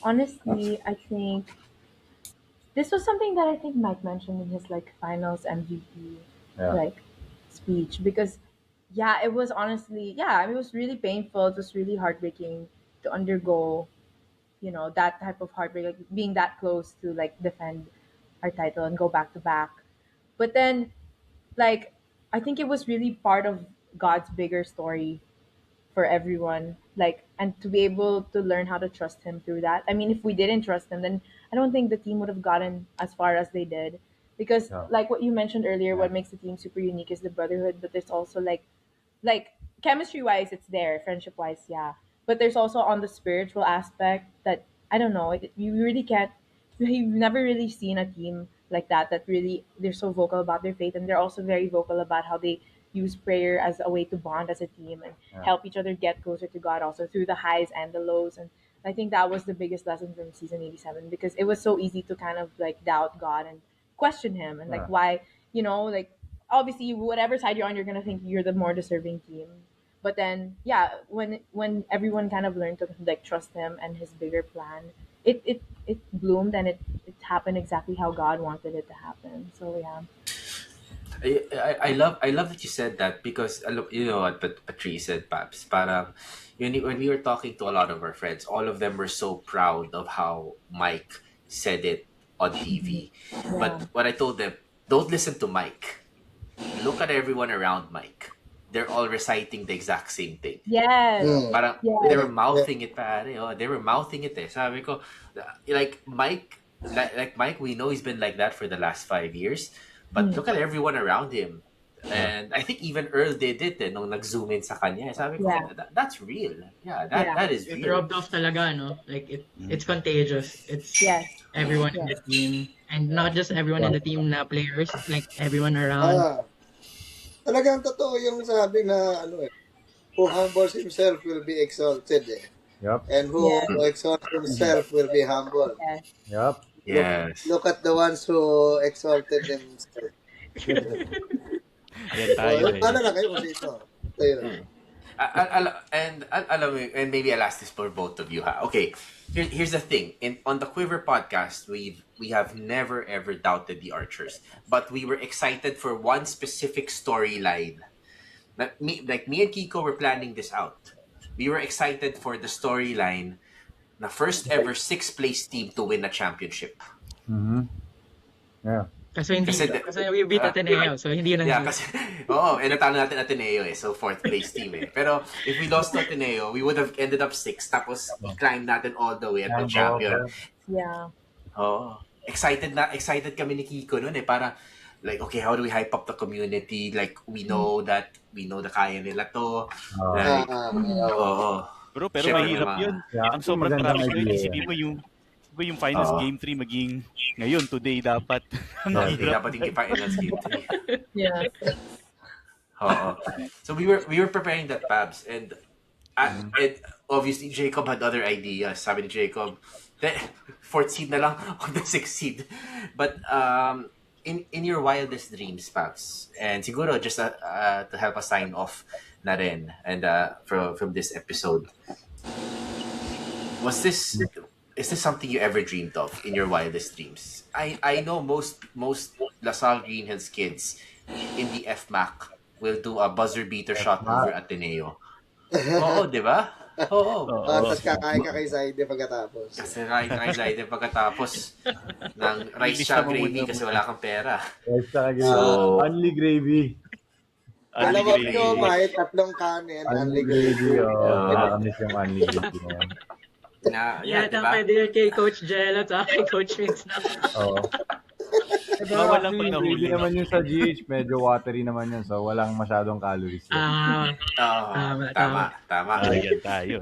honestly, I think this was something that I think Mike mentioned in his like finals MVP Yeah. like speech because yeah, it was honestly yeah, I mean, it was really painful. It was really heartbreaking to undergo, that type of heartbreak, like being that close to like defend our title and go back to back. But then like I think it was really part of God's bigger story for everyone, like, and to be able to learn how to trust him through that. I mean, if we didn't trust him, then I don't think the team would have gotten as far as they did, because Yeah. like what you mentioned earlier, Yeah. what makes the team super unique is the brotherhood, but there's also like chemistry wise it's there, friendship wise, yeah, but there's also on the spiritual aspect that I don't know, you really can't, you've never really seen a team like that really, they're so vocal about their faith, and they're also very vocal about how they use prayer as a way to bond as a team and Yeah. help each other get closer to God also through the highs and the lows. And I think that was the biggest lesson from season 87, because it was so easy to kind of like doubt God and question him and like Yeah. why, like obviously whatever side you're on, you're gonna think you're the more deserving team. But then yeah, when everyone kind of learned to like trust him and his bigger plan, it bloomed, and it happened exactly how God wanted it to happen. So yeah. I love that you said that, because you know what Patrice said, Paps. Parang when we were talking to a lot of our friends, all of them were so proud of how Mike said it on TV. Yeah. But what I told them, don't listen to Mike. Look at everyone around Mike. They're all reciting the exact same thing. Yes. Parang Yes. they were mouthing it, pare. Oh, they were mouthing it. Sabi ko, like Mike, like Mike, we know he's been like that for the last 5 years. But look at everyone around him. And I think even Earl did it nung nag-zoom in sa kanya. Sabi ko, Yeah. that's real. Yeah, Yeah. that is It real. rubbed off talaga, no? Like, it's contagious. It's Yes. everyone in the team. And not just everyone in the team na players, like everyone around. Talagang totoo yung sabi na who humbles himself will be exalted Yep. and who Yeah. exalts himself will be humbled. Yes. Yep. Yes. Look at the ones who exalted themselves. Yan tayo eh. Paano na kayo kung sino? Tayo na. And maybe I'll ask this for both of you. Okay, here's the thing. On the Quiver podcast, we have never ever doubted the Archers, but we were excited for one specific storyline. Me and Kiko were planning this out. We were excited for the storyline, the first ever sixth place team to win a championship. Mm-hmm. Yeah. Kasi we beat Ateneo, so hindi na. Yeah, kasi, natalo natin Ateneo so fourth place team Pero if we lost to Ateneo, we would have ended up sixth, tapos i-climb natin all the way at the champion. Yeah. Excited kami ni Kiko noon para, like, okay, how do we hype up the community? Like, we know na kaya nila to. Like, Bro, pero Siyempre, mahirap mga- yun. Yeah, Ang sobrang magandang traffic yun. idea. Isipin mo yung finals Oo. game 3 maging ngayon, today dapat. Ang Hindi hirap. dapat yung finals game 3. Yeah. So we were preparing that, Pabs, and obviously Jacob had other ideas. Sabi ni Jacob, fourth seed na lang on the sixth seed. But in your wildest dreams, Pabs, and siguro just to help us sign off na rin, and from this episode, is this something you ever dreamed of in your wildest dreams? I know most LaSalle Green Hills kids in the FMAC will do a buzzer beater shot over Ateneo. Oo, di ba? Oo. Tapos kakain ka kay Zaide pagkatapos. Kasi kain Zaide pagkatapos ng rice siya gravy kasi wala kang pera. Yes, talaga. So- Only gravy. Alam Only mo, gravy. may tatlong kanin, Only only gravy. gravy. Nakakamiss yung only gravy na yan. Yeah, Di ba? pwede yun kay Coach Jel at kay Coach Vince na. Oo. Bawal lang pag Actually, nahuli. hindi naman yung sa GH, medyo watery naman yun. So, walang masyadong calories yun. Tama. Ayan tayo.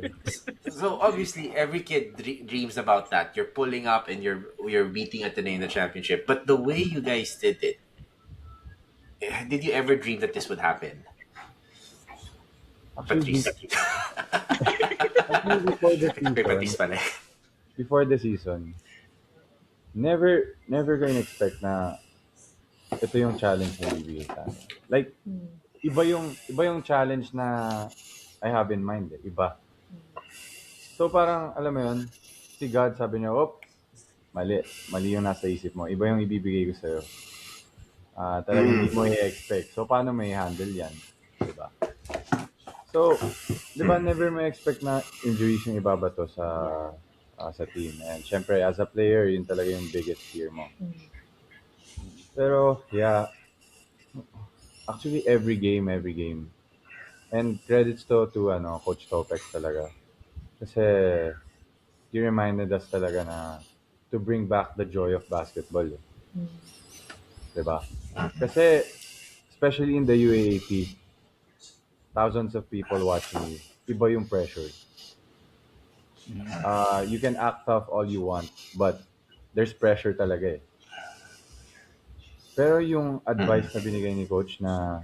So obviously, every kid dreams about that. You're pulling up and you're beating Ateneo in the championship. But the way you guys did it, did you ever dream that this would happen? Actually, Patrice. actually, before the Kay Patrice season, pala. before the season, never ko in-expect na ito yung challenge na ibibigay sa amin. Like, iba yung challenge na I have in mind. Iba. So parang, alam mo yun, si God sabi niya, mali. Mali yung nasa isip mo. Iba yung ibibigay ko sa'yo. Talagang hindi mo i-expect. So, paano may handle yan? Diba? So, di ba, never mo expect na injuries yung ibabato sa team. And syempre, as a player, yun talaga yung biggest fear mo. Pero, yeah, actually, every game. And credits to Coach Topex talaga. Kasi, he reminded us talaga na to bring back the joy of basketball. Diba? Kasi, especially in the UAAP, thousands of people watching you. Iba yung pressure. You can act tough all you want, but there's pressure talaga eh. Pero yung advice na binigay ni Coach na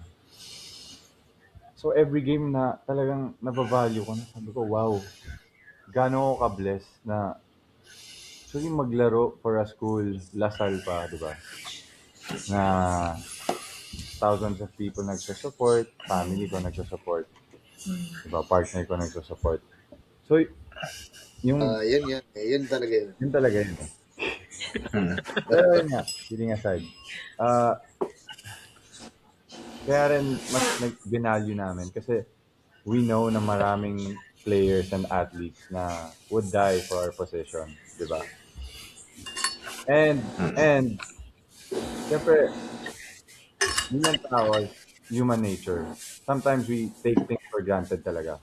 so every game na talagang nabavalue ko na sabi ko, wow, gaano ako ka-bless na actually maglaro for a school, Lasal pa, di ba? Na thousands of people nagsusupport, family ko nagsusupport, di ba? Partner ko nagsusupport. So, yung Yun talaga yun. yun talaga yun. Pero yun nga, kidding aside. Kaya rin mas binalue namin kasi we know na maraming players and athletes na would die for our position, di ba? And syempre, yun yung tao, human nature. Sometimes we take things for granted talaga,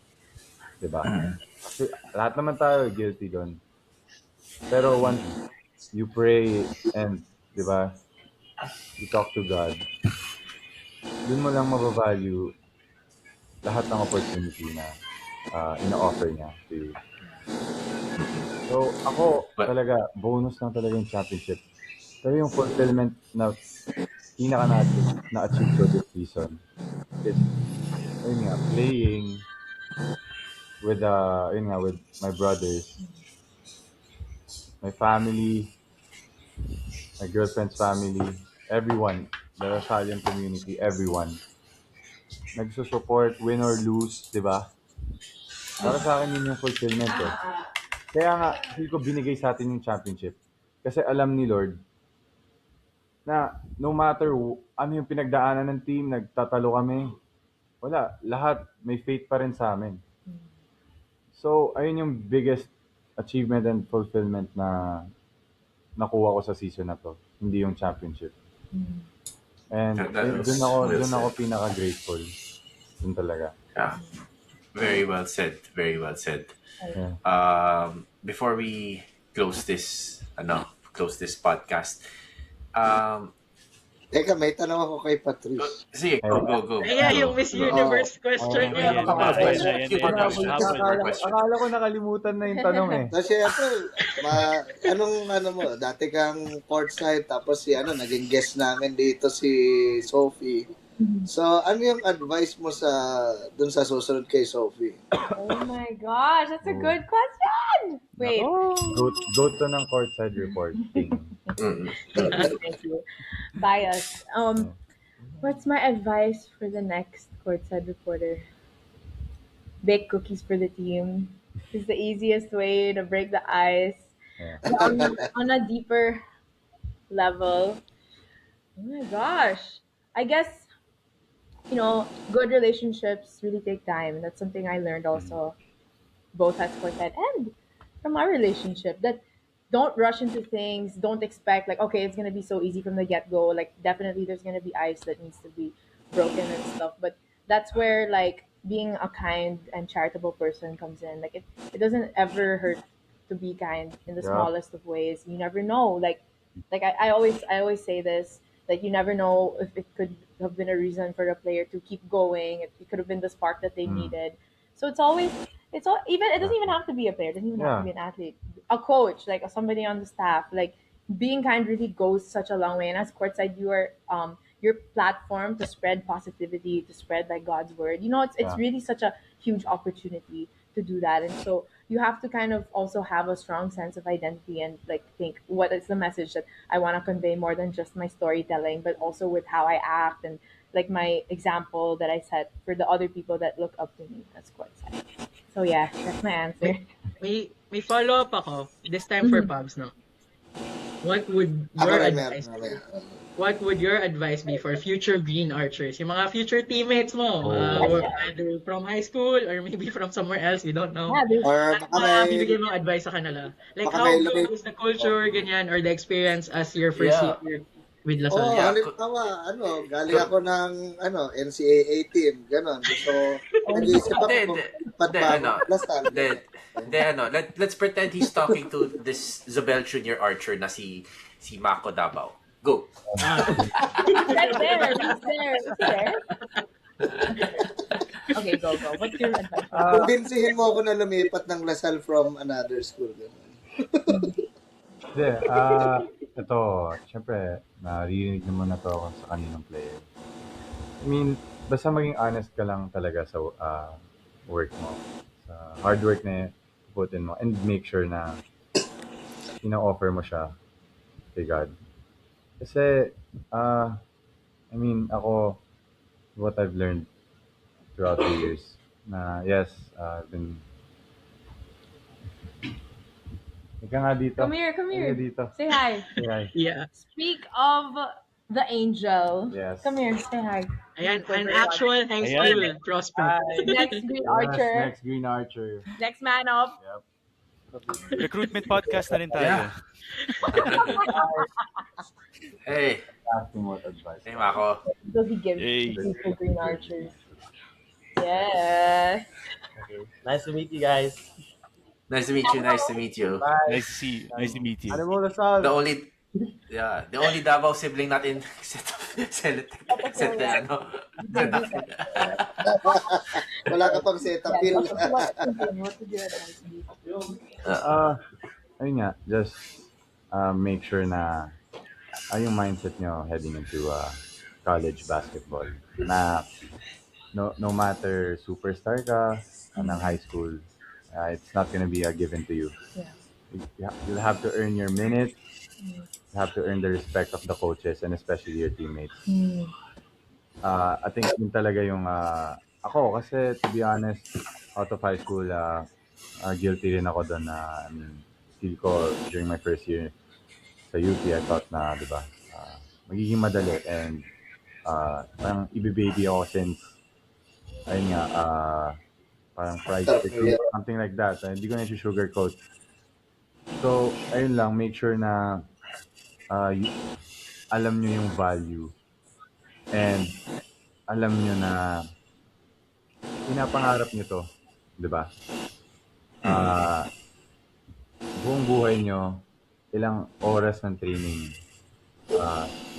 di ba? Kasi lahat naman tayo guilty doon. Pero once you pray and, di ba, you talk to God, dun mo lang mabavalue lahat ng opportunity na ina-offer niya to you. So, ako But talaga, bonus lang talaga yung championship. Pero yung fulfillment na pinaka na-achieve ko this season is, ayun nga, playing with, with my brothers, my family, my girlfriend's family, everyone, the Rosalian community, everyone. Nagsusupport, win or lose, di ba? Para sa akin yun yung fulfillment eh. Kaya nga, feel ko binigay sa atin yung championship. Kasi alam ni Lord na no matter ano yung pinagdaanan ng team, nagtatalo kami, wala, lahat may faith pa rin sa amin. So, ayun yung biggest achievement and fulfillment na nakuha ko sa season na to. Hindi yung championship. And that was dun ako well said. pinaka-grateful. Dun talaga. Yeah. Very well said. Very well said. Yeah. Before we close this podcast, Teka, may tanong ako kay Patrice. sige, go. Yeah, yung Miss Universe question Ayan, niya. ayan, Keep on ayan. question. Habol. Akala ko nakalimutan na yung tanong eh. So, syempre, dati kang courtside, tapos naging guest namin dito si Sophie. So, ano yung advice mo dun sa susunod kay Sophie? Oh my gosh, that's a good question. Wait. Go to ng courtside reporting. Thank you. Bias. What's my advice for the next courtside reporter? Bake cookies for the team. It's the easiest way to break the ice. Yeah. But on a deeper level, oh my gosh, I guess good relationships really take time. That's something I learned also, both at Quartet and from our relationship. That don't rush into things. Don't expect like, okay, it's gonna be so easy from the get go. Like definitely there's gonna be ice that needs to be broken and stuff. But that's where like being a kind and charitable person comes in. Like it doesn't ever hurt to be kind in the Yeah. smallest of ways. You never know. I always say this. Like you never know if it could have been a reason for the player to keep going. It could have been the spark that they needed. So even it doesn't even have to be a player. It doesn't even have to be an athlete. A coach, like somebody on the staff, like being kind really goes such a long way. And as courtside, you are your platform to spread positivity, to spread like God's word. It's Yeah. really such a huge opportunity to do that. And so you have to kind of also have a strong sense of identity and like think what is the message that I want to convey more than just my storytelling, but also with how I act and like my example that I set for the other people that look up to me. That's quite sad. So yeah, that's my answer. May follow-up ako, this time for Mhm. Pubs, no? What would Ako your rin meron advice mamaya. what would your advice be for future green archers? Yung mga future teammates mo, Oh. either from high school or maybe from somewhere else, we don't know. Yeah, there's Or Ano baka mga may, bibigyan mong advice sa kanila? Like, baka how may good lumit. is the culture, ganyan, or the experience as your first Yeah. year with La Salle? Oh, Yeah, halimbawa, galing ako ng, NCAA team, ganon. So, nag-iisip ako Hindi, kung hindi, ba't hindi, ba ano, ako Lasal. let's pretend he's talking to this Zobel Junior Archer na si Mako Davao. Go. right there. He's there. Is he there? Okay, go. What's your advice? Kumbinsihin mo ako na lumipat ng Lasal from another school. Ganon. Hindi, ito, syempre, naririnig naman na to ako sa kaninang player. I mean, basta maging honest ka lang talaga sa work mo, sa hard work na putin mo, and make sure na ina-offer mo siya kay God. Kasi, I mean, ako, what I've learned throughout the years, na yes, I've been... Ika nga dito. Come here. Ika dito. Say hi. Say hi. Yeah. Speak of the angel. Yes. Come here. Say hi. Ayan, an actual high school prospect. Next Green Yes, Archer. next Green Archer. Next man up. Yep. Recruitment podcast na rin tayo. Yeah. Hey, Asking what advice. hey Mako. Does he give Yay. people Green Archers? Yes. Nice to meet you guys. Nice to meet you. Nice to meet you. Nice to see you. Nice to meet you. Ano mo, Lasal? The only Davao sibling natin except Wala ka pang setup Yeah, yun. what would your advice be? Ayun nga, just make sure na yung mindset nyo heading into college basketball. Na no matter superstar ka ng high school, it's not gonna be a given to you. Yeah. You'll have to earn your minutes. You have to earn the respect of the coaches and especially your teammates. I think yun talaga yung ako kasi to be honest, out of high school, guilty rin ako doon na feel ko during my first year sa UP, I thought na, di ba, magiging madali and parang ibibaby ako since ayun nga, parang pride secret, something like that. Hindi ko na sugarcoat. So, ayun lang, make sure na alam nyo yung value and alam nyo na pinapangarap nyo to, di ba? Buong buhay nyo, ilang oras ng training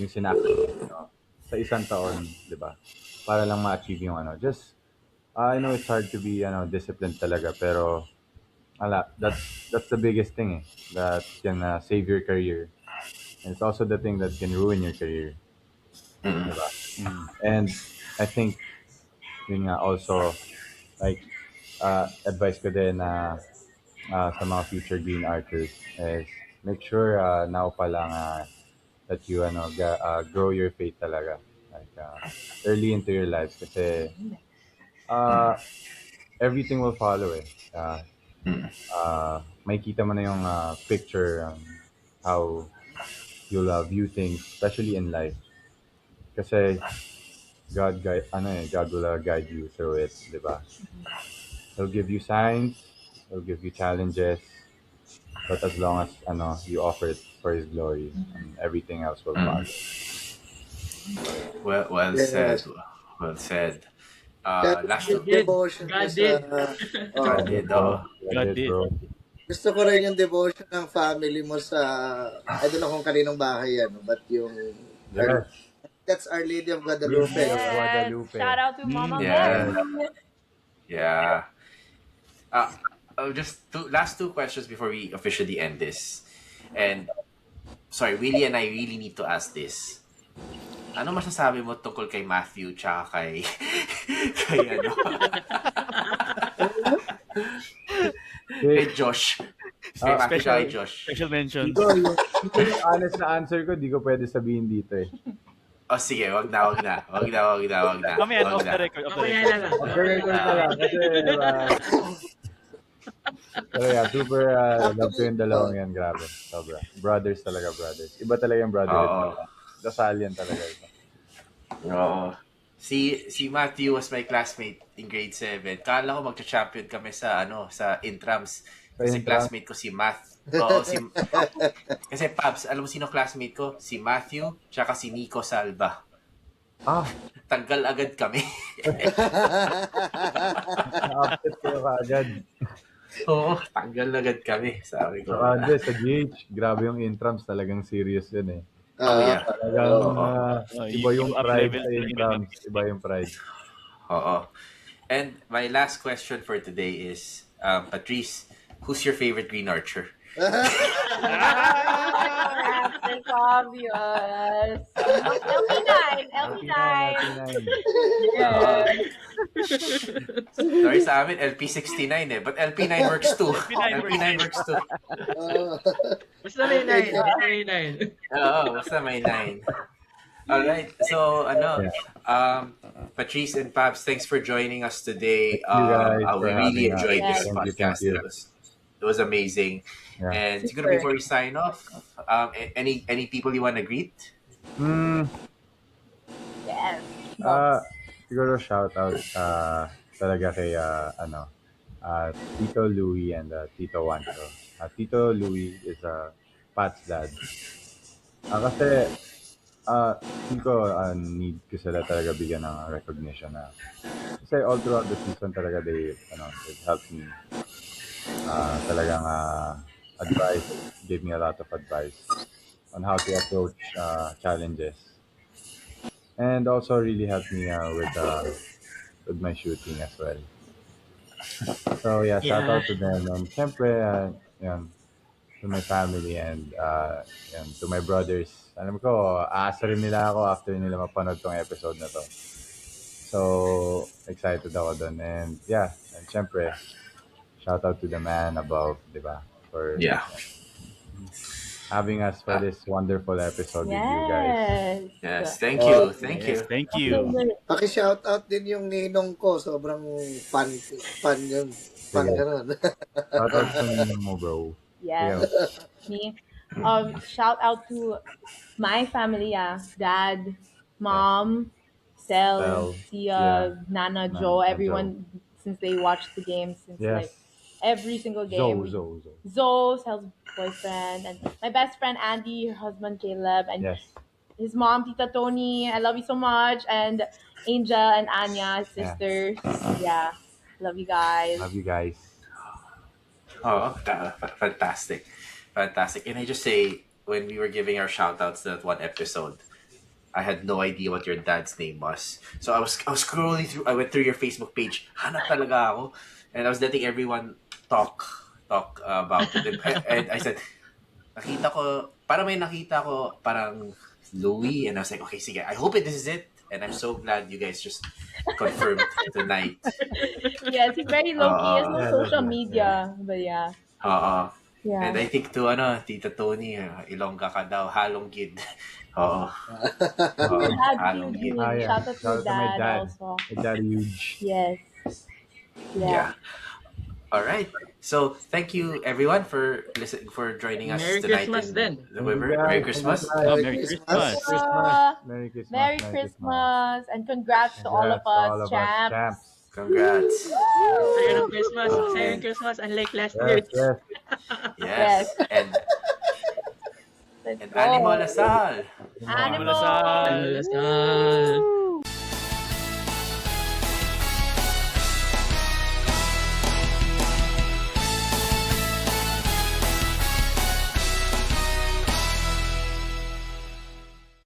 yung sinakrifice nyo sa isang taon, di ba? Para lang ma-achieve yung just I know it's hard to be disciplined talaga, pero that's the biggest thing that can save your career. And it's also the thing that can ruin your career. Diba? And I think yun nga also like advice ko din na sa mga future Green Archers is make sure now pa lang that you grow your faith talaga like early into your lives kasi everything will follow makikita mo na yung picture how you'll view things especially in life kasi God will guide you through it, di ba? He'll give you signs, he'll give you challenges, but as long as you offer it for his glory, and everything else will follow. Well said. Well said. Last Yung devotion God ko did. God did, oh. God did. Bro. Gusto ko rin yung devotion ng family mo sa, I don't know kung kaninong bahay yan, but yung, Yes. that's Our Lady of Guadalupe. Yes. Yes. Guadalupe. Shout out to Mama Yeah. Mel. Yeah. Just last two questions before we officially end this. And sorry, Willie and I really need to ask this. Ano masasabi mo tungkol kay Matthew tsaka kay Kay Josh. Kay Matthew special, kay Josh. special mention. Ito yung honest na answer ko, di ko pwede sabihin dito eh. Oh, sige, wag na. Mamaya, Wag off na. the record. Mamaya na lang. Okay, ko na lang. Kasi, pero yeah, super love ko yung dalawang yan. Grabe. Sobra. Brothers talaga, brothers. Iba talaga yung brotherhood. Oo. Dasal yan talaga ito. Oo. Si Matthew was my classmate in grade 7. Kala ko magcha-champion kami sa intrams. Kasi Intrams? classmate ko si Math. Oo, kasi Pabs, alam mo sino classmate ko? Si Matthew, tsaka si Nico Salva. Ah, Tanggal agad kami. na-upset kayo kaagad. Oo, tanggal agad kami. Sabi ko. Saka sa GH, grabe yung intrams. Talagang serious yun eh. Oh, yeah. Talagang iba yung Up pride level sa talaga. intrams. Iba yung pride. Oo. And my last question for today is, Patrice, who's your favorite Green Archer? That's obvious. LP9. LP9. Sorry sa amin, LP69 eh. But LP9 works too. LP9 works too. Basta may 9. Basta may 9. Oo, basta may 9. Alright, so Patrice and Pabs, thanks for joining us today. Thank you guys We for really having us. enjoyed this Yes. podcast. Thank you. It was amazing. Yeah. And siguro Super. before we sign off, any people you want to greet? Yes. Siguro shout out talaga kay Tito Louie and Tito Wancho. Tito Louie is Pat's dad. Kasi feel ko need ko sila talaga bigyan ng recognition na kasi all throughout the season talaga they helped me talagang advice, gave me a lot of advice on how to approach challenges. And also really helped me with my shooting as well. So yeah, shout Yeah. out to them. And syempre, yan, to my family and to my brothers. Alam ko, aasa rin nila ako after nila mapanood tong episode na to. So, excited ako dun. And yeah, and syempre, shout out to the man above, di ba? For Yeah. having us for this wonderful episode with you guys. Yes, thank you. Yes, thank you. Paki-shoutout din yung ninong ko. Sobrang fan yun. Fan Sige. ganun. Shout out sa ninyo mo, bro. Yes. Me. Shout out to my family, Dad, Mom, Sel, Sel, Tia, yeah. Nana, Nana, Joe, Joe. everyone since they watched the game since Yes. like every single game. Zoe. Zoe, Sel's boyfriend, and my best friend Andy, her husband Caleb, and Yes. his mom, Tita Tony. I love you so much, and Angel and Anya, his sisters. Yeah, love you guys. Love you guys. Oh, fantastic. And I just say, when we were giving our shout-outs to that one episode, I had no idea what your dad's name was. So I was scrolling through, I went through your Facebook page, hanap talaga ako. And I was letting everyone talk about it. And I said, may nakita ko parang Louie. And I was like, okay, sige, I hope this is it. And I'm so glad you guys just confirmed tonight. Yes, he's very low key. He has no Yeah, social yeah. media, but yeah. Yeah. And I think to Tita Tony, Ilongga ka daw, halong gid. Oo. Your dad, Halong huge. gid. Yeah. Shout out to Shout out to my dad dad. also. My dad huge. Yes. Yeah. All right. So thank you everyone for joining us Merry tonight. Christmas in then. The Quiver. Yeah, Merry Christmas. Oh, Merry Christmas. Merry Christmas. Merry Christmas and congrats to all of us, champs. Congrats. Saya ng Christmas. Saya ng Christmas. Unlike last year. Yes. Yes. And Let's go. Animo Lasal. Animal. Lasal. Lasal.